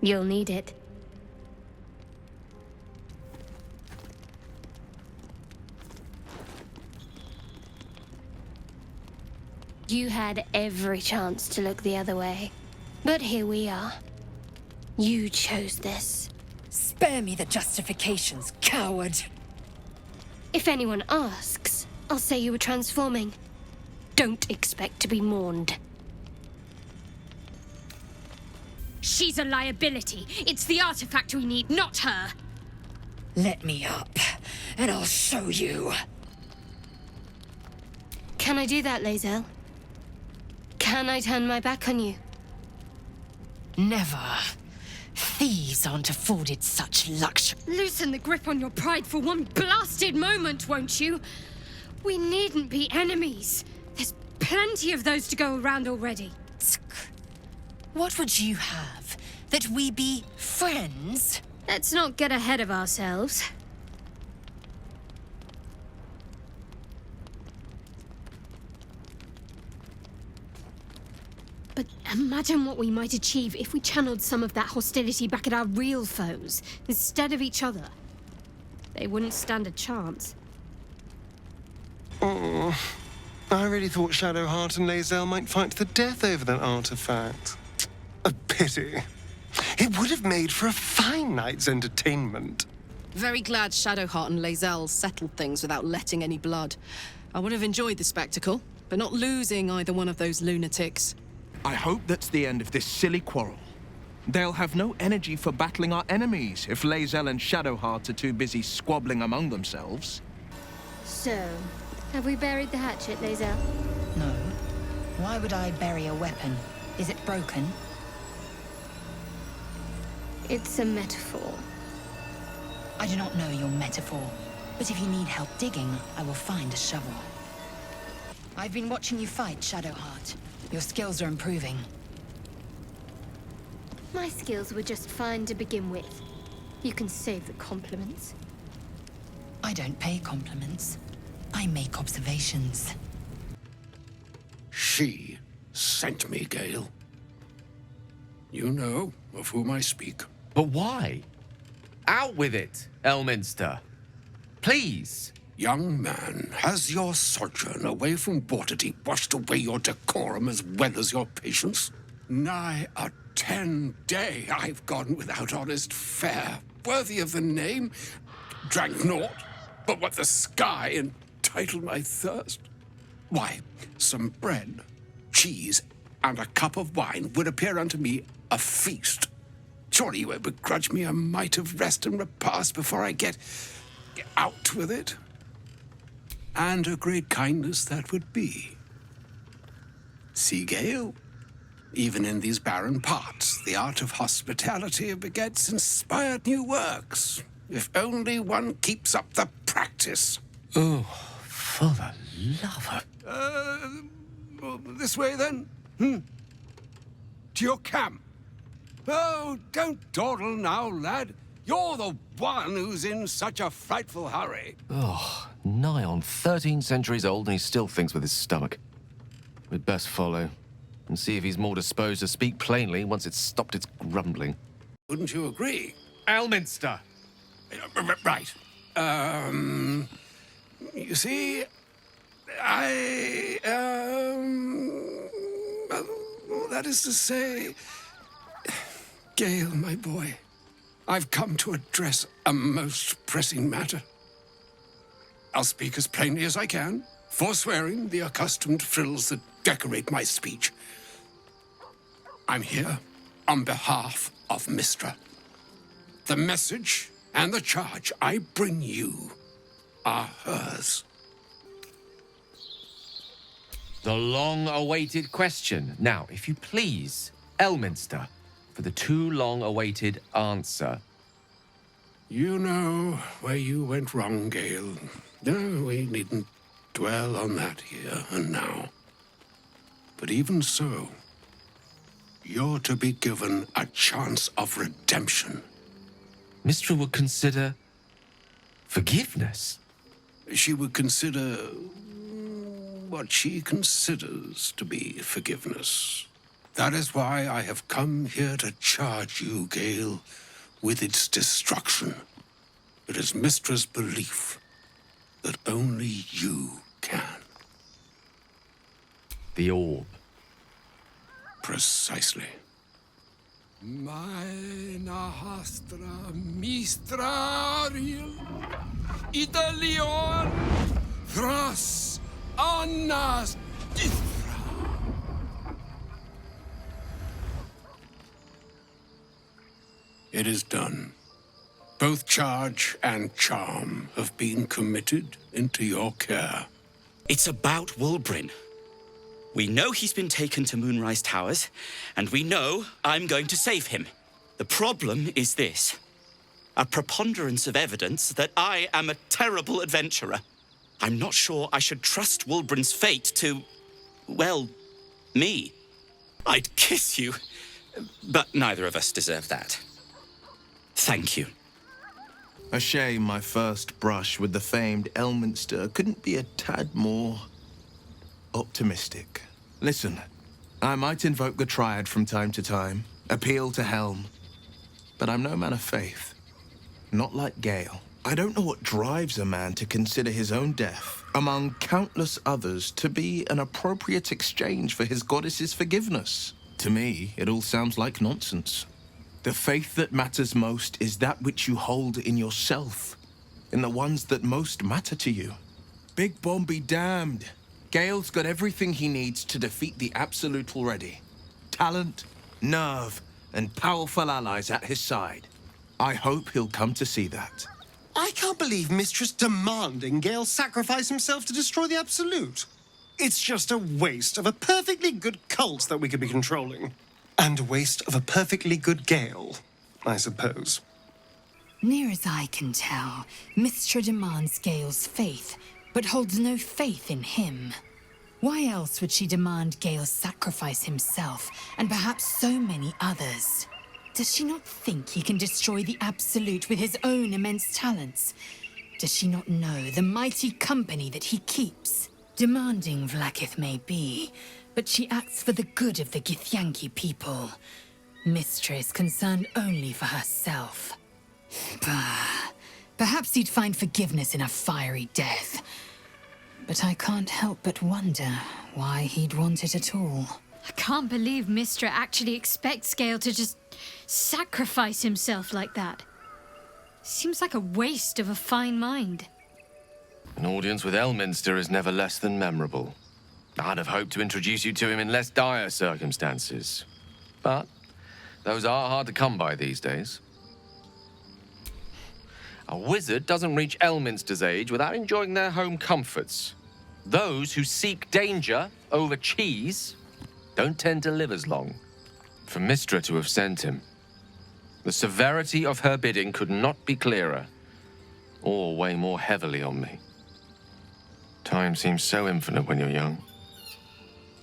You'll need it. You had every chance to look the other way. But here we are. You chose this. Spare me the justifications, coward. If anyone asks, I'll say you were transforming. Don't expect to be mourned. She's a liability. It's the artifact we need, not her. Let me up, and I'll show you. Can I do that, Lae'zel? Can I turn my back on you? Never. Thieves aren't afforded such luxury. Loosen the grip on your pride for one blasted moment, won't you? We needn't be enemies. There's plenty of those to go around already. What would you have? That we be friends? Let's not get ahead of ourselves. But imagine what we might achieve if we channeled some of that hostility back at our real foes, instead of each other. They wouldn't stand a chance. Oh, I really thought Shadowheart and Lae'zel might fight to the death over that artifact. A pity. It would have made for a fine night's entertainment. Very glad Shadowheart and Lae'zel settled things without letting any blood. I would have enjoyed the spectacle, but not losing either one of those lunatics. I hope that's the end of this silly quarrel. They'll have no energy for battling our enemies if Lae'zel and Shadowheart are too busy squabbling among themselves. So, have we buried the hatchet, Lae'zel? No. Why would I bury a weapon? Is it broken? It's a metaphor. I do not know your metaphor, but if you need help digging, I will find a shovel. I've been watching you fight, Shadowheart. Your skills are improving. My skills were just fine to begin with. You can save the compliments. I don't pay compliments. I make observations. She sent me, Gale. You know of whom I speak. But why? Out with it, Elminster. Please. Young man, has your sojourn away from Waterdeep washed away your decorum as well as your patience? Nigh a 10-day I've gone without honest fare, worthy of the name. Drank naught but what the sky entitled my thirst. Why, some bread, cheese, and a cup of wine would appear unto me a feast. Surely you won't begrudge me a mite of rest and repast before I get out with it? And a great kindness that would be. See, Gale, even in these barren parts, the art of hospitality begets inspired new works, if only one keeps up the practice. Oh, for the love of... This way, then? To your camp. Oh, don't dawdle now, lad. You're the one who's in such a frightful hurry. Oh, nigh on 13 centuries old and he still thinks with his stomach. We'd best follow and see if he's more disposed to speak plainly once it's stopped its grumbling. Wouldn't you agree? Elminster! Right. You see, that is to say, Gale, my boy, I've come to address a most pressing matter. I'll speak as plainly as I can, forswearing the accustomed frills that decorate my speech. I'm here on behalf of Mistra. The message and the charge I bring you are hers. The long-awaited question. Now, if you please, Elminster, for the too long-awaited answer. You know where you went wrong, Gale. No, we needn't dwell on that here and now. But even so, you're to be given a chance of redemption. Mistra would consider forgiveness. She would consider what she considers to be forgiveness. That is why I have come here to charge you, Gale, with its destruction. It is Mistra's belief that only you can. The orb. Precisely. Meine Hastra Mistrariel Italion Thras Annas Dithra. It is done. Both charge and charm have been committed into your care. It's about Wulbrin. We know he's been taken to Moonrise Towers, and we know I'm going to save him. The problem is this: a preponderance of evidence that I am a terrible adventurer. I'm not sure I should trust Wulbrin's fate to, well, me. I'd kiss you, but neither of us deserve that. Thank you. A shame my first brush with the famed Elminster couldn't be a tad more optimistic. Listen, I might invoke the Triad from time to time, appeal to Helm, but I'm no man of faith. Not like Gale. I don't know what drives a man to consider his own death, among countless others, to be an appropriate exchange for his goddess's forgiveness. To me, it all sounds like nonsense. The faith that matters most is that which you hold in yourself, in the ones that most matter to you. Big Bomb be damned. Gale's got everything he needs to defeat the Absolute already. Talent, nerve, and powerful allies at his side. I hope he'll come to see that. I can't believe Mistress demanding Gale sacrifice himself to destroy the Absolute. It's just a waste of a perfectly good cult that we could be controlling. And a waste of a perfectly good Gale, I suppose. Near as I can tell, Mistra demands Gale's faith, but holds no faith in him. Why else would she demand Gale sacrifice himself, and perhaps so many others? Does she not think he can destroy the Absolute with his own immense talents? Does she not know the mighty company that he keeps? Demanding Vlaakith may be, but she acts for the good of the Githyanki people. Mystra is concerned only for herself. Bah. Perhaps he'd find forgiveness in a fiery death. But I can't help but wonder why he'd want it at all. I can't believe Mystra actually expects Gale to just sacrifice himself like that. Seems like a waste of a fine mind. An audience with Elminster is never less than memorable. I'd have hoped to introduce you to him in less dire circumstances. But those are hard to come by these days. A wizard doesn't reach Elminster's age without enjoying their home comforts. Those who seek danger over cheese don't tend to live as long. For Mystra to have sent him, the severity of her bidding could not be clearer, or weigh more heavily on me. Time seems so infinite when you're young.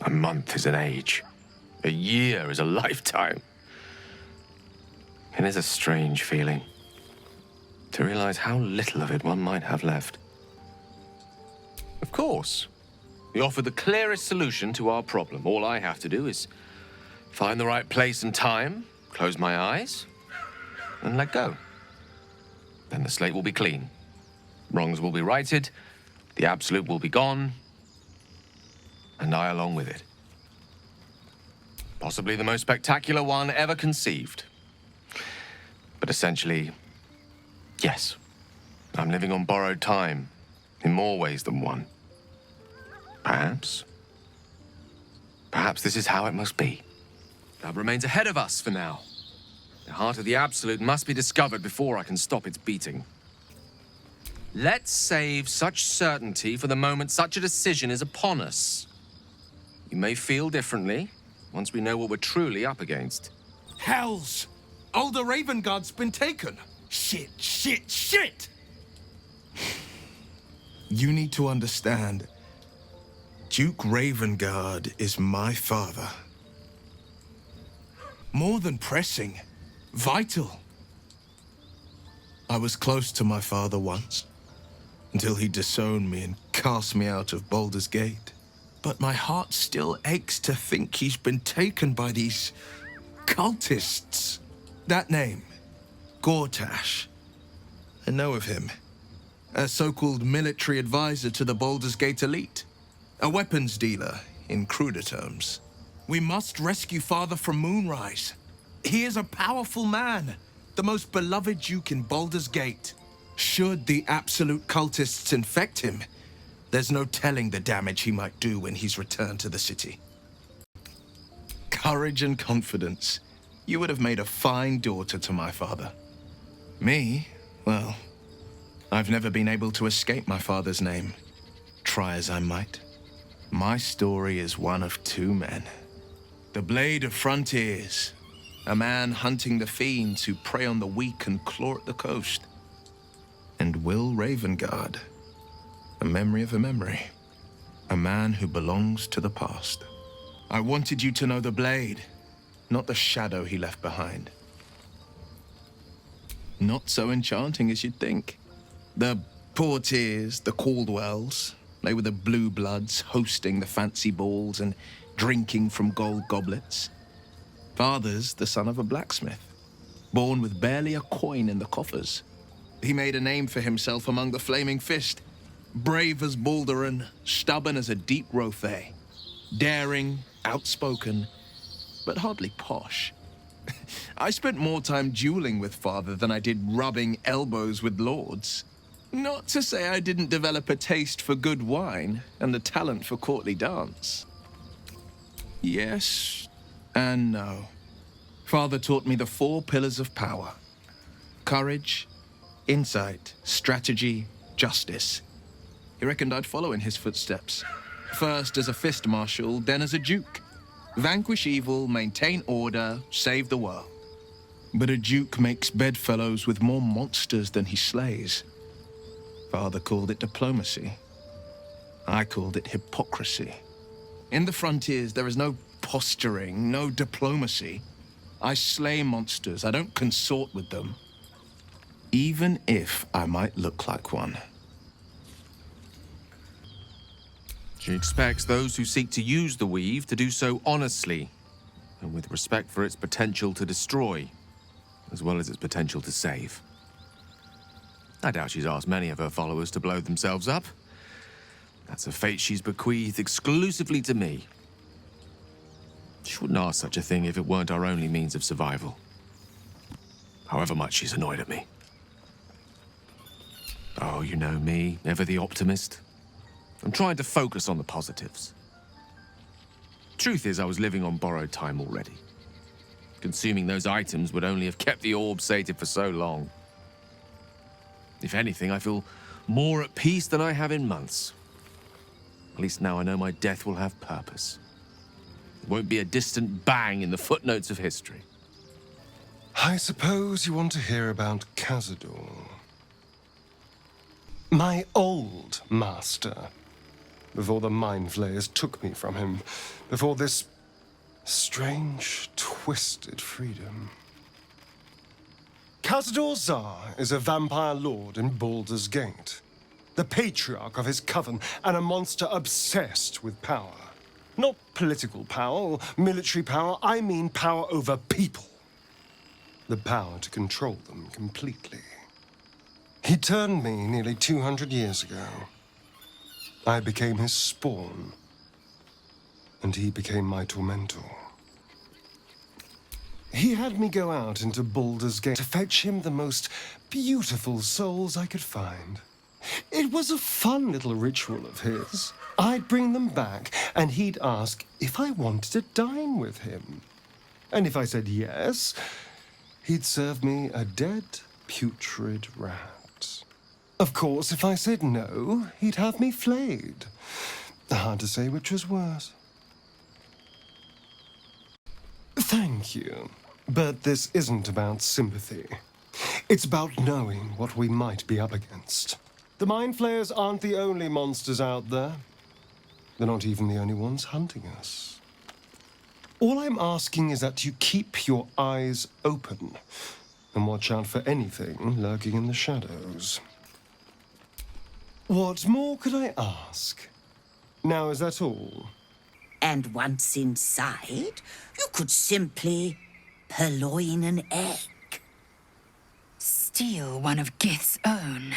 A month is an age. A year is a lifetime. It is a strange feeling to realize how little of it one might have left. Of course, we offer the clearest solution to our problem. All I have to do is find the right place and time, close my eyes, and let go. Then the slate will be clean. Wrongs will be righted, the Absolute will be gone, and I along with it. Possibly the most spectacular one ever conceived. But essentially, yes, I'm living on borrowed time in more ways than one. Perhaps this is how it must be. That remains ahead of us for now. The heart of the Absolute must be discovered before I can stop its beating. Let's save such certainty for the moment such a decision is upon us. You may feel differently once we know what we're truly up against. Hells! Older Ravenguard's been taken! Shit, shit, shit! You need to understand. Duke Ravengard is my father. More than pressing, vital. I was close to my father once, until he disowned me and cast me out of Baldur's Gate. But my heart still aches to think he's been taken by these cultists. That name, Gortash. I know of him. A so-called military advisor to the Baldur's Gate elite. A weapons dealer, in cruder terms. We must rescue Father from Moonrise. He is a powerful man, the most beloved duke in Baldur's Gate. Should the Absolute cultists infect him, there's no telling the damage he might do when he's returned to the city. Courage and confidence. You would have made a fine daughter to my father. Me? Well, I've never been able to escape my father's name, try as I might. My story is one of two men. The Blade of Frontiers, a man hunting the fiends who prey on the weak and claw at the coast. And Wyll Ravengard, a memory of a memory. A man who belongs to the past. I wanted you to know the Blade, not the shadow he left behind. Not so enchanting as you'd think. The Portiers, the Caldwells, they were the blue bloods hosting the fancy balls and drinking from gold goblets. Father's the son of a blacksmith, born with barely a coin in the coffers. He made a name for himself among the Flaming Fist. Brave as Balduran, stubborn as a deep Rothay. Daring, outspoken, but hardly posh. I spent more time dueling with Father than I did rubbing elbows with lords. Not to say I didn't develop a taste for good wine and the talent for courtly dance. Yes and no. Father taught me the 4 pillars of power. Courage, insight, strategy, justice. He reckoned I'd follow in his footsteps. First as a fist marshal, then as a duke. Vanquish evil, maintain order, save the world. But a duke makes bedfellows with more monsters than he slays. Father called it diplomacy. I called it hypocrisy. In the frontiers, there is no posturing, no diplomacy. I slay monsters, I don't consort with them. Even if I might look like one. She expects those who seek to use the weave to do so honestly, and with respect for its potential to destroy, as well as its potential to save. I doubt she's asked many of her followers to blow themselves up. That's a fate she's bequeathed exclusively to me. She wouldn't ask such a thing if it weren't our only means of survival. However much she's annoyed at me. Oh, you know me, ever the optimist. I'm trying to focus on the positives. Truth is, I was living on borrowed time already. Consuming those items would only have kept the orb sated for so long. If anything, I feel more at peace than I have in months. At least now I know my death will have purpose. It won't be a distant bang in the footnotes of history. I suppose you want to hear about Cazador. My old master. Before the Mind Flayers took me from him. Before this strange, twisted freedom. Cazador Zar is a vampire lord in Baldur's Gate. The patriarch of his coven, and a monster obsessed with power. Not political power or military power, I mean power over people. The power to control them completely. He turned me nearly 200 years ago. I became his spawn, and he became my tormentor. He had me go out into Baldur's Gate to fetch him the most beautiful souls I could find. It was a fun little ritual of his. I'd bring them back, and he'd ask if I wanted to dine with him. And if I said yes, he'd serve me a dead, putrid rat. Of course, if I said no, he'd have me flayed. Hard to say which was worse. Thank you. But this isn't about sympathy. It's about knowing what we might be up against. The Mind Flayers aren't the only monsters out there. They're not even the only ones hunting us. All I'm asking is that you keep your eyes open and watch out for anything lurking in the shadows. What more could I ask? Now, is that all? And once inside, you could simply purloin an egg. Steal one of Gith's own.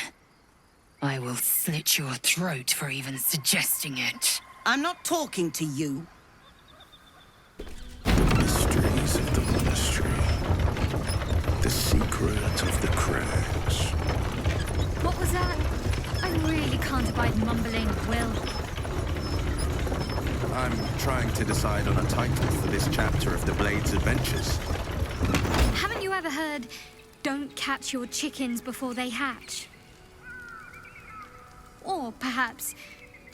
I will slit your throat for even suggesting it. I'm not talking to you. Mysteries of the monastery. The secret of the crags. What was that? I really can't abide mumbling, Wyll. I'm trying to decide on a title for this chapter of the Blade's adventures. Haven't you ever heard, don't catch your chickens before they hatch? Or perhaps,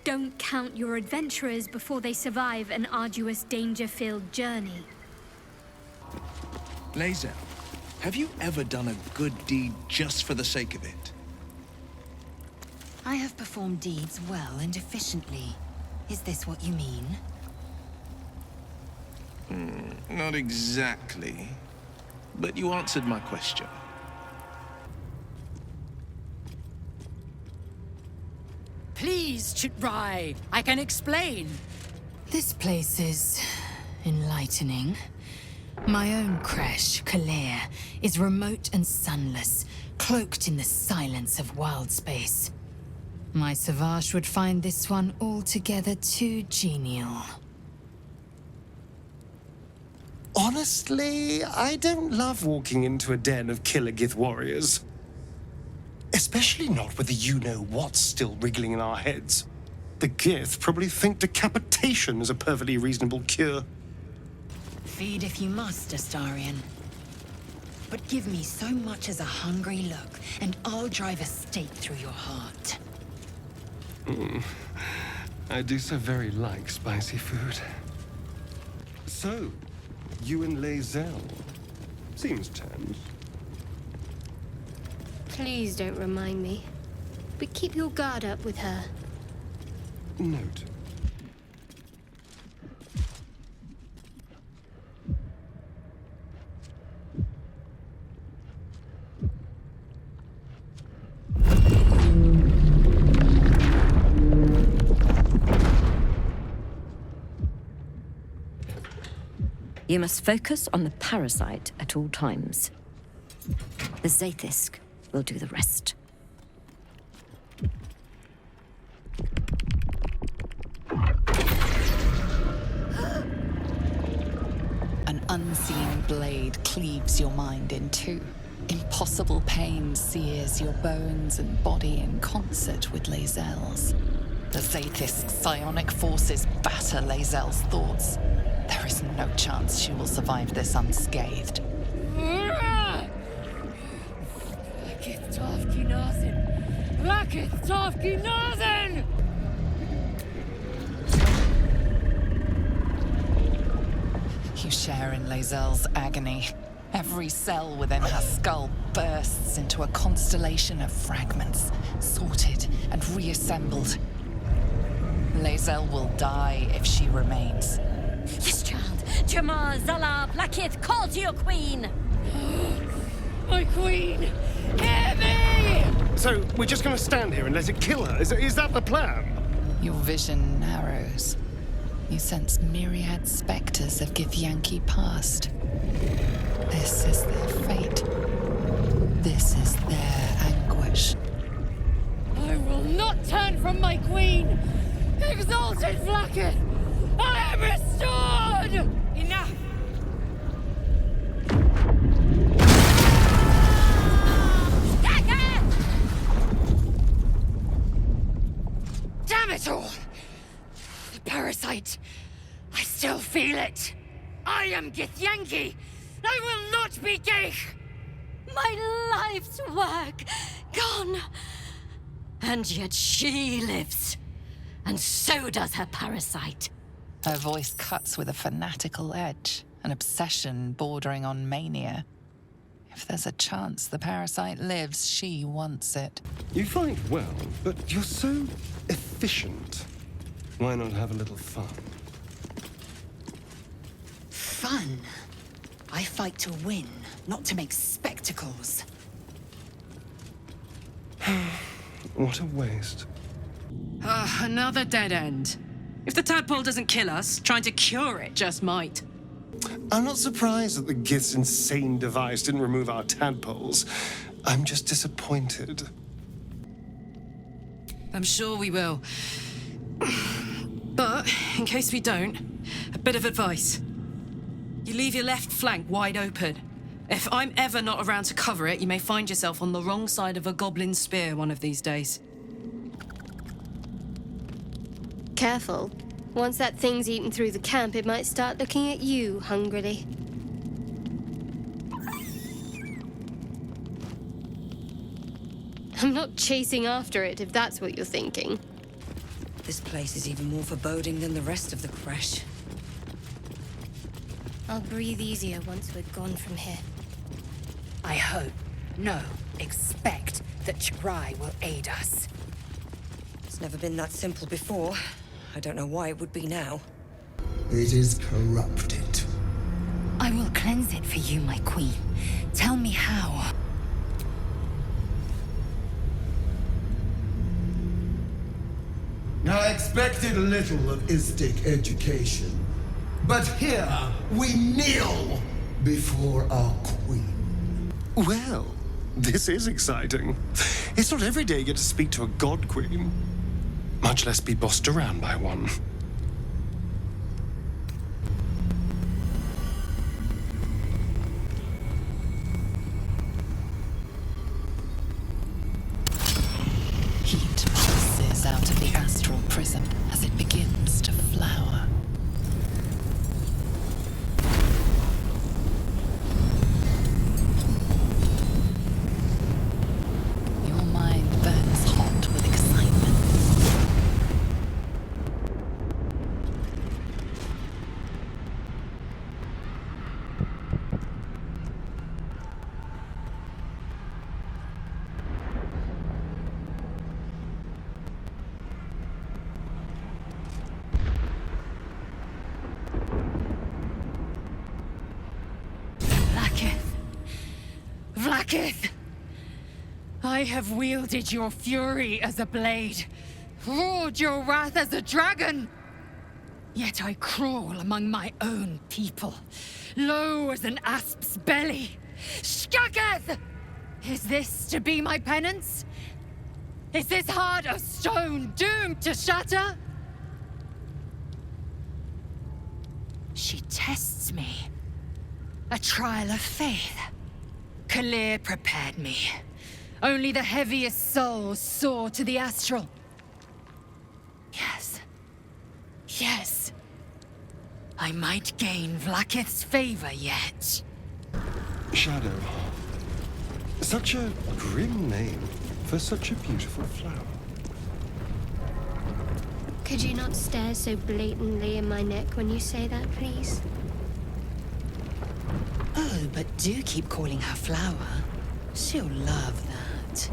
don't count your adventurers before they survive an arduous, danger-filled journey. Lae'heart, have you ever done a good deed just for the sake of it? I have performed deeds well and efficiently. Is this what you mean? Not exactly. But you answered my question. Please, Chitrai, I can explain. This place is enlightening. My own crèche, Y'llek, is remote and sunless, cloaked in the silence of wild space. My Savage would find this one altogether too genial. Honestly, I don't love walking into a den of Killer Gith warriors. Especially not with the you-know-what still wriggling in our heads. The Gith probably think decapitation is a perfectly reasonable cure. Feed if you must, Astarion. But give me so much as a hungry look, and I'll drive a stake through your heart. I do so very like spicy food. So, you and Lae'heart. Seems tense. Please don't remind me. But keep your guard up with her. Note. You must focus on the parasite at all times. The Zaithisk will do the rest. An unseen blade cleaves your mind in two. Impossible pain sears your bones and body in concert with Lae'zel's. The Zaithisk's psionic forces batter Lae'zel's thoughts. There is no chance she will survive this unscathed. You share in Lae'zel's agony. Every cell within her skull bursts into a constellation of fragments, sorted and reassembled. Lae'zel will die if she remains. This child, Jamar, Zala, Blackith, call to your queen! My queen! Hear me! So, we're just gonna stand here and let it kill her? Is that the plan? Your vision narrows. You sense myriad specters of Githyanki past. This is their fate. This is their anguish. I will not turn from my queen! Exalted Blackith! I am restored! Enough! Damn it all! The parasite. I still feel it. I am Githyanki. I will not be Gale. My life's work gone. And yet she lives. And so does her parasite. Her voice cuts with a fanatical edge, an obsession bordering on mania. If there's a chance the parasite lives, she wants it. You fight well, but you're so efficient. Why not have a little fun? Fun? I fight to win, not to make spectacles. What a waste. Another dead end. If the tadpole doesn't kill us, trying to cure it just might. I'm not surprised that the Gith's insane device didn't remove our tadpoles. I'm just disappointed. I'm sure we will. But, in case we don't, a bit of advice. You leave your left flank wide open. If I'm ever not around to cover it, you may find yourself on the wrong side of a goblin spear one of these days. Careful. Once that thing's eaten through the camp, it might start looking at you hungrily. I'm not chasing after it, if that's what you're thinking. This place is even more foreboding than the rest of the Crèche. I'll breathe easier once we're gone from here. I hope, no, expect that Ch'rai will aid us. It's never been that simple before. I don't know why it would be now. It is corrupted. I will cleanse it for you, my queen. Tell me how. I expected little of Istic education, but here we kneel before our queen. Well, this is exciting. It's not every day you get to speak to a god queen, much less be bossed around by one. Heat pulses out of the astral prism as it begins to flower. Your mind burns hot with excitement. Blackith! I have wielded your fury as a blade, roared your wrath as a dragon. Yet I crawl among my own people, low as an asp's belly. Shkaketh! Is this to be my penance? Is this heart of stone doomed to shatter? She tests me. A trial of faith. Kalir prepared me. Only the heaviest souls soar to the astral. Yes. Yes. I might gain Vlaakith's favor yet. Shadow. Such a grim name for such a beautiful flower. Could you not stare so blatantly in my neck when you say that, please? Oh, but do keep calling her Flower. She'll love that.